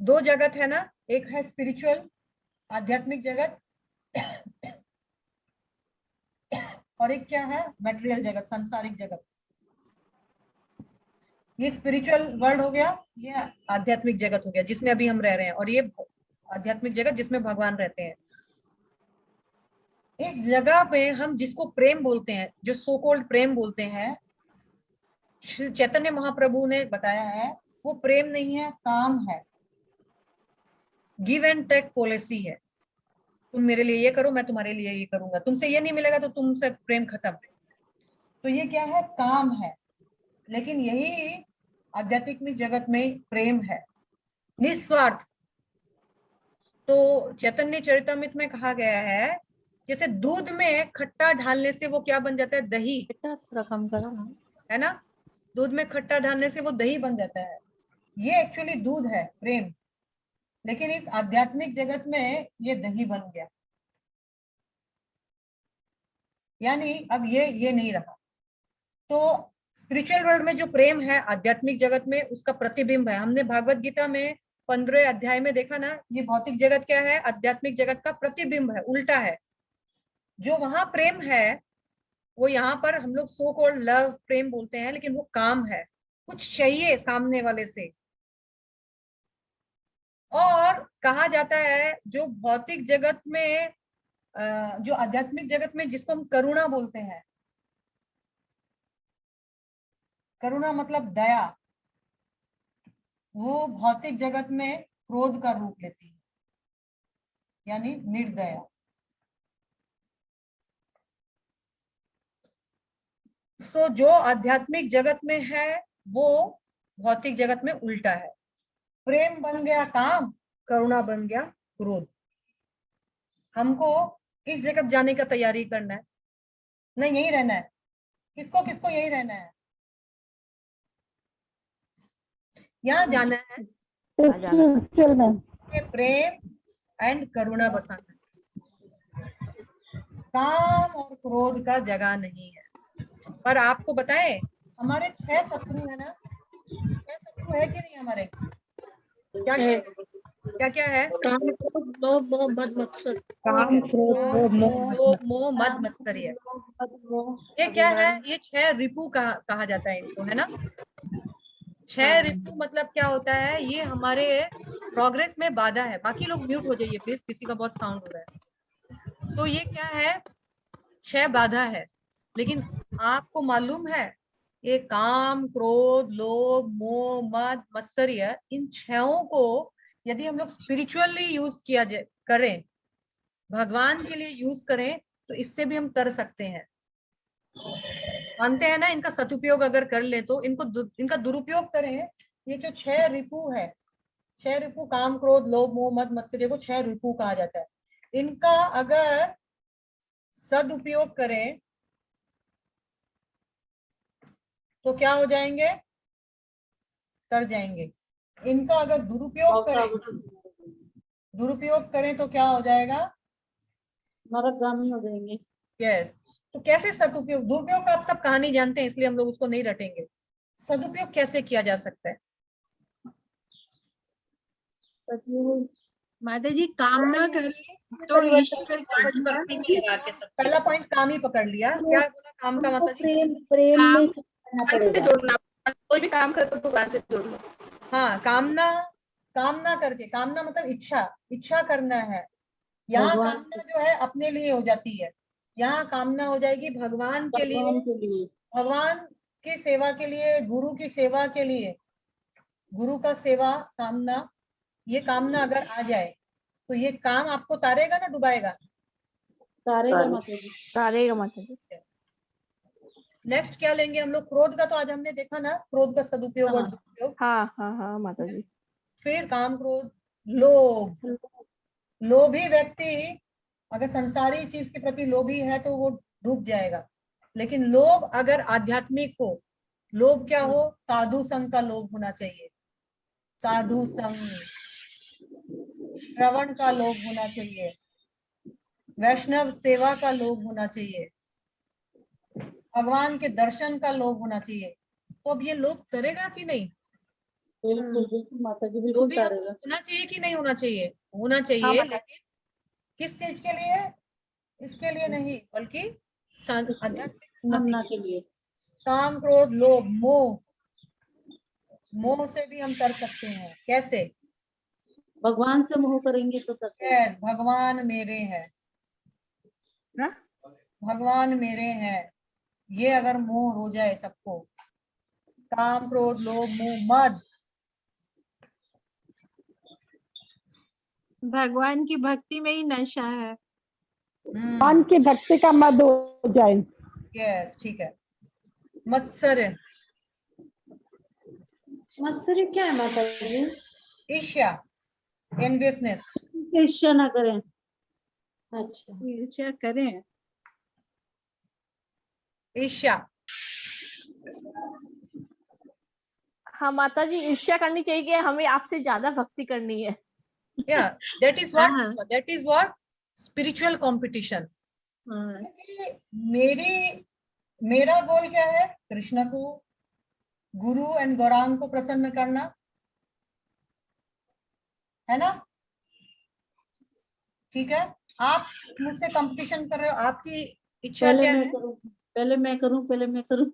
2 जगत है ना, एक है स्पिरिचुअल आध्यात्मिक जगत और एक क्या है? मटेरियल जगत, सांसारिक जगत। ये स्पिरिचुअल वर्ल्ड हो गया, ये आध्यात्मिक जगत हो गया जिसमें अभी हम रह रहे हैं, और ये आध्यात्मिक जगत जिसमें भगवान रहते हैं। इस जगह पे हम जिसको प्रेम बोलते हैं, जो सो कॉल्ड प्रेम बोलते हैं, श्री चैतन्य महाप्रभु ने बताया है वो प्रेम नहीं है, काम है, गिव एंड टेक पॉलिसी है। तुम मेरे लिए ये करो, मैं तुम्हारे लिए ये करूंगा, तुमसे ये नहीं मिलेगा तो तुमसे प्रेम खत्म। तो ये क्या है? काम है। लेकिन यही आध्यात्मिक जगत में प्रेम है, निस्वार्थ। तो चैतन्य चरितमृत में कहा गया है, जैसे दूध में खट्टा डालने से वो क्या बन जाता है? दही, है ना। दूध में खट्टा डालने से वो दही बन जाता है। ये एक्चुअली दूध है, प्रेम। लेकिन इस आध्यात्मिक जगत में ये दही बन गया, यानी अब ये नहीं रहा। तो स्पिरिचुअल वर्ल्ड में जो प्रेम है आध्यात्मिक जगत में, उसका प्रतिबिंब है। हमने भागवत गीता में 15 अध्याय में देखा ना, ये भौतिक जगत क्या है? आध्यात्मिक जगत का प्रतिबिंब है, उल्टा है। जो वहां प्रेम है वो यहाँ पर हम लोग सो कॉल्ड लव, प्रेम बोलते हैं, लेकिन वो काम है, कुछ चाहिए सामने वाले से। और कहा जाता है जो भौतिक जगत में, जो आध्यात्मिक जगत में जिसको हम करुणा बोलते हैं, करुणा मतलब दया, वो भौतिक जगत में क्रोध का रूप लेती है, यानी निर्दया। तो जो आध्यात्मिक जगत में है वो भौतिक जगत में उल्टा है। प्रेम बन गया काम, करुणा बन गया क्रोध। हमको इस जगत जाने का तैयारी करना है, नहीं यही रहना है। किसको किसको यही रहना है? यहाँ जाना है, प्रेम एंड करुणा बसाना है। काम और क्रोध का जगह नहीं है। पर आपको बताएं, हमारे 6 शत्रु है ना, 6 शत्रु है कि नहीं हमारे? क्या क्या क्या है? काम क्रोध लोभ मोह मद मत्सर। काम क्रोध लोभ मोह लोभ मोह मद मत्सर्य, ये क्या है? ये 6 रिपु कहा जाता है इनको, है ना। 6 रिपु मतलब क्या होता है? ये हमारे प्रोग्रेस में बाधा है। बाकी लोग म्यूट हो जाइए प्लीज, किसी का बहुत साउंड हो रहा है। तो ये क्या है? 6 बाधा है। लेकिन आपको मालूम है, ये काम क्रोध लोभ मोह मद मत्सर्य, इन 6 को यदि हम लोग स्पिरिचुअली यूज किया करें, भगवान के लिए यूज करें, तो इससे भी हम कर सकते हैं। मानते हैं ना, इनका सदुपयोग अगर कर ले तो इनका दुरुपयोग करें। ये जो 6 रिपु है, 6 रिपु काम क्रोध लोभ मोह मद मत्सर्य को 6 रिपु कहा जाता है। इनका अगर सदुपयोग करें तो क्या हो जाएंगे? कर जाएंगे। इनका अगर दुरुपयोग करें तो क्या हो जाएगा? नरकगामी हो जाएंगे। यस। तो कैसे सदुपयोग, दुरुपयोग का आप सब कहानी जानते हैं, इसलिए हम लोग उसको नहीं रटेंगे। सदुपयोग कैसे किया जा सकता है? माता जी कामना करें तो ईश्वर पहला पॉइंट काम ही पकड़ लिया। क्या बोला काम का माता जी? प्रेम काम में करना भगवान से पड़ेगा। जोड़ना, कोई भी काम करे तो भगवान से जोड़ना। हाँ, कामना करके, कामना मतलब इच्छा करना है। यहाँ भगवान कामना जो है अपने लिए हो जाती है, यहाँ कामना हो जाएगी भगवान के लिए, भगवान के लिए। भगवान की सेवा के लिए, गुरु की सेवा के लिए, गुरु का सेवा कामना। ये कामना अगर आ जाए तो ये काम आपको तारेगा ना डुबाएगा? तारेगा माता जी। तारेगा माता जी। नेक्स्ट क्या लेंगे हम लोग? क्रोध का तो आज हमने देखा ना, क्रोध का सदुपयोग और दुरुपयोग। हाँ माता जी। फिर काम क्रोध लोभ। लोभी व्यक्ति अगर संसारी चीज के प्रति लोभी है तो वो डूब जाएगा। लेकिन लोभ अगर आध्यात्मिक हो, लोभ क्या हो? साधु संग का लोभ होना चाहिए, साधु संग, श्रवण का लोभ होना चाहिए, वैष्णव सेवा का लोभ होना चाहिए, भगवान के दर्शन का लोभ होना चाहिए। तो अब ये लोभ करेगा कि नहीं? बिल्कुल बिल्कुल माता जी, बिल्कुल लोभी हमको तारेगा। होना चाहिए कि नहीं होना चाहिए? होना चाहिए, लेकिन किस चीज के लिए? इसके लिए नहीं, बल्कि आध्यात्मिक कामना उन्नति। के लिए। काम क्रोध लोभ मोह, मोह से भी हम कर सकते हैं। कैसे? भगवान से मोह करेंगे तो कर सकते। यस, भगवान मेरे हैं, भगवान मेरे हैं, ये अगर मोह हो जाए सबको, काम क्रोध लोभ मोह मद, भगवान की भक्ति में ही नशा है। भगवान की भक्ति का मद हो जाए। यस, ठीक है। मत्सर्य, मत्सर्य क्या है माता जी? ईर्ष्या, एनवियसनेस। ईर्ष्या ना करें। अच्छा। ईर्ष्या करें। ईर्ष्या, हाँ माता जी, ईर्ष्या करनी चाहिए कि हमें आपसे ज्यादा भक्ति करनी है। yeah, that is what spiritual competition। मेरा गोल क्या है? कृष्ण को, गुरु एंड गौरांग को प्रसन्न करना, है ना? ठीक है। आप मुझसे कंपटीशन कर रहे हो, आपकी इच्छा क्या है? पहले मैं करूं।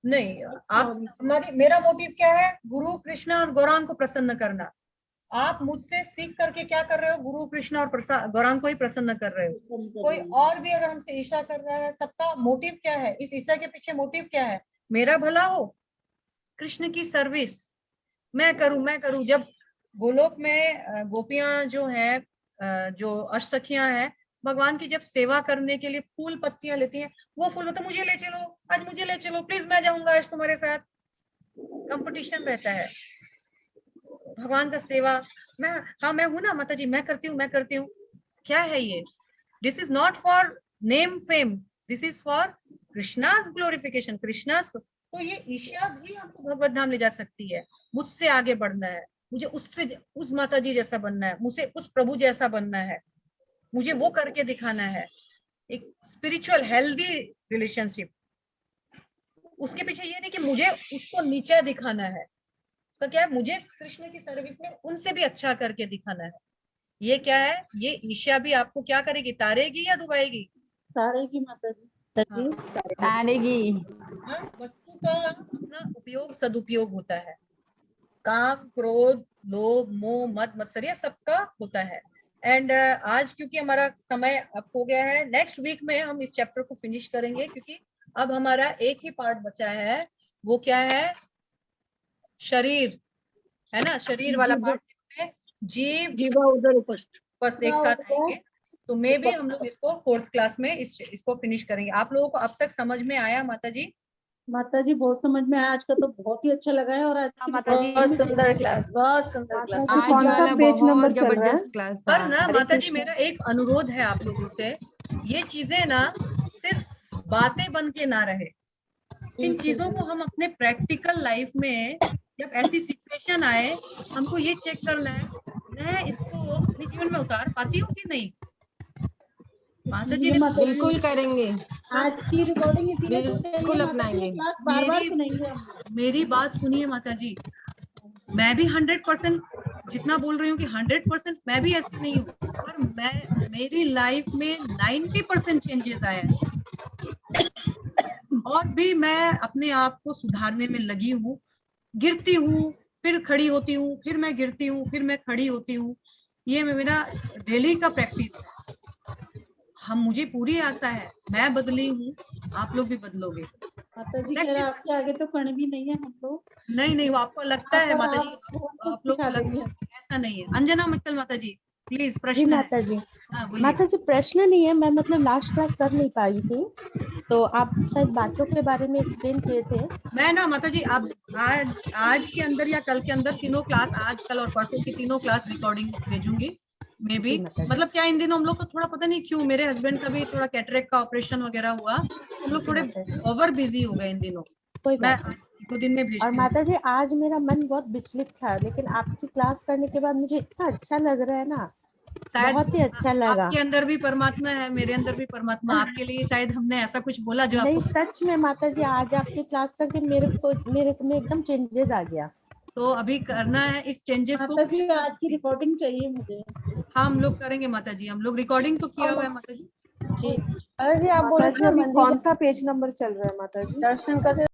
नहीं, आप मेरा मोटिव क्या है? गुरु कृष्ण और गौरांग को प्रसन्न करना। आप मुझसे सीख करके क्या कर रहे हो? गुरु कृष्ण और गौरांग को ही प्रसन्न कर रहे हो। कोई और भी अगर हमसे ईर्ष्या कर रहा है, सबका मोटिव क्या है? इस ईर्ष्या के पीछे मोटिव क्या है? मेरा भला हो, कृष्ण की सर्विस मैं करूं। जब गोलोक में गोपियां जो है, जो अष्टसखियां हैं, भगवान की जब सेवा करने के लिए फूल पत्तियां लेती हैं, वो फूल मतलब मुझे ले चलो, आज मुझे ले चलो प्लीज, मैं जाऊंगा आज तुम्हारे साथ। कंपटीशन रहता है। भगवान का सेवा, मैं हूं ना माता जी, मैं करती हूँ। क्या है ये? This is not for name fame, this is for Krishna's glorification, Krishna's. तो ये ईर्ष्या भी हमको भगवत धाम ले जा सकती है। मुझसे आगे बढ़ना है, मुझे उस माता जी जैसा बनना है, मुझे उस प्रभु जैसा बनना है, मुझे वो करके दिखाना है। एक स्पिरिचुअल हेल्दी रिलेशनशिप। उसके पीछे ये नहीं कि मुझे उसको नीचा दिखाना है, तो क्या है, मुझे कृष्ण की सर्विस में उनसे भी अच्छा करके दिखाना है। ये क्या है, ये ईर्ष्या भी आपको क्या करेगी, तारेगी या डुबाएगी? तारेगी माता जी। तारेगी। वस्तु का ना उपयोग सदुपयोग होता है। काम, क्रोध, लोभ, मोह, मद, मत्सर्य सबका होता है। एंड आज क्योंकि हमारा समय अब हो गया है, नेक्स्ट वीक में हम इस चैप्टर को फिनिश करेंगे, क्योंकि अब हमारा एक ही पार्ट बचा है। वो क्या है, शरीर, है ना, शरीर वाला पार्ट, जिसमें जीव जीवा उधर उपस्थ बस एक साथ आएंगे। तो मे भी हम लोग इसको 4th क्लास में इसको फिनिश करेंगे। आप लोगों को अब तक समझ में आया माता जी? माता जी बहुत समझ में आया, आज का तो बहुत ही अच्छा लगा है। और आज की माता जी बहुत सुंदर क्लास, बहुत सुंदर क्लास। आज कौन सा पेज नंबर चल रहा है? क्लास पर ना माता जी, मेरा एक अनुरोध है आप लोगों से, ये चीजें ना सिर्फ बातें बन के ना रहे, इन चीजों को हम अपने प्रैक्टिकल लाइफ में, जब ऐसी सिचुएशन आए, हमको ये चेक करना है, मैं इसको अपने जीवन में उतार पाती हूँ कि नहीं। माता जी ने बिल्कुल करेंगे, आज की रिकॉर्डिंग इसीलिए तो बिल्कुल अपनाएंगे। क्लास बार-बार सुनेंगे हम। मेरी बात सुनिए माता जी, मैं भी 100% जितना बोल रही हूँ कि 100% मैं भी ऐसी नहीं हूँ, पर मेरी लाइफ में 90% चेंजेस आए हैं, और भी मैं अपने आप को सुधारने में लगी हूँ। गिरती हूँ, फिर खड़ी होती हूँ, फिर मैं गिरती हूँ, फिर मैं खड़ी होती हूँ। ये मेरा डेली का प्रैक्टिस है। मुझे पूरी आशा है, मैं बदली हूँ, आप लोग भी बदलोगे। माता जी कह रहा आपके आगे तो कण भी नहीं है हम लोग। नहीं, वो आपको लगता है माता जी, आप आप लोग को लगता है, ऐसा नहीं है। अंजना मित्तल माता जी, प्लीज जी प्रश्न है। माता जी। हाँ, बोलिए। माता जी प्रश्न नहीं है, मैं मतलब लास्ट क्लास कर नहीं पाई थी, तो आप शायद बातों के बारे में एक्सप्लेन किए थे। मैं ना माता जी, अब आज के अंदर या कल के अंदर तीनों क्लास, आज कल और परसों की तीनों क्लास रिकॉर्डिंग भेजूंगी। मे भी मतलब क्या, इन दिनों हम लोग को थोड़ा पता नहीं क्यों, मेरे हस्बैंड का भी थोड़ा कैटरेक्ट का ऑपरेशन वगैरह हुआ, हम लोग थोड़े ओवर बिजी हो गए इन दिनों। कोई मैं बात नहीं। 2 दिन में और भेजती हूँ। माता जी आज मेरा मन बहुत विचलित था, लेकिन आपकी क्लास करने के बाद मुझे इतना अच्छा लग रहा है ना, शायद बहुत ही अच्छा लगा। आपके अंदर भी परमात्मा है, मेरे अंदर भी परमात्मा, आपके लिए शायद हमने ऐसा कुछ बोला जो नहीं, आपको। सच में माता जी आज आपकी क्लास करके मेरे में एकदम चेंजेस आ गया। तो अभी करना है इस चेंजेस को। माता जी आज की रिकॉर्डिंग चाहिए मुझे। हाँ, हम लोग करेंगे माता जी, हम लोग रिकॉर्डिंग तो किया हुआ है माता जी। जी अरे जी आप बोल माता रहे जी थे अभी मंदिर कौन सा पेज नंबर चल रहा है माता जी? दर्शन करते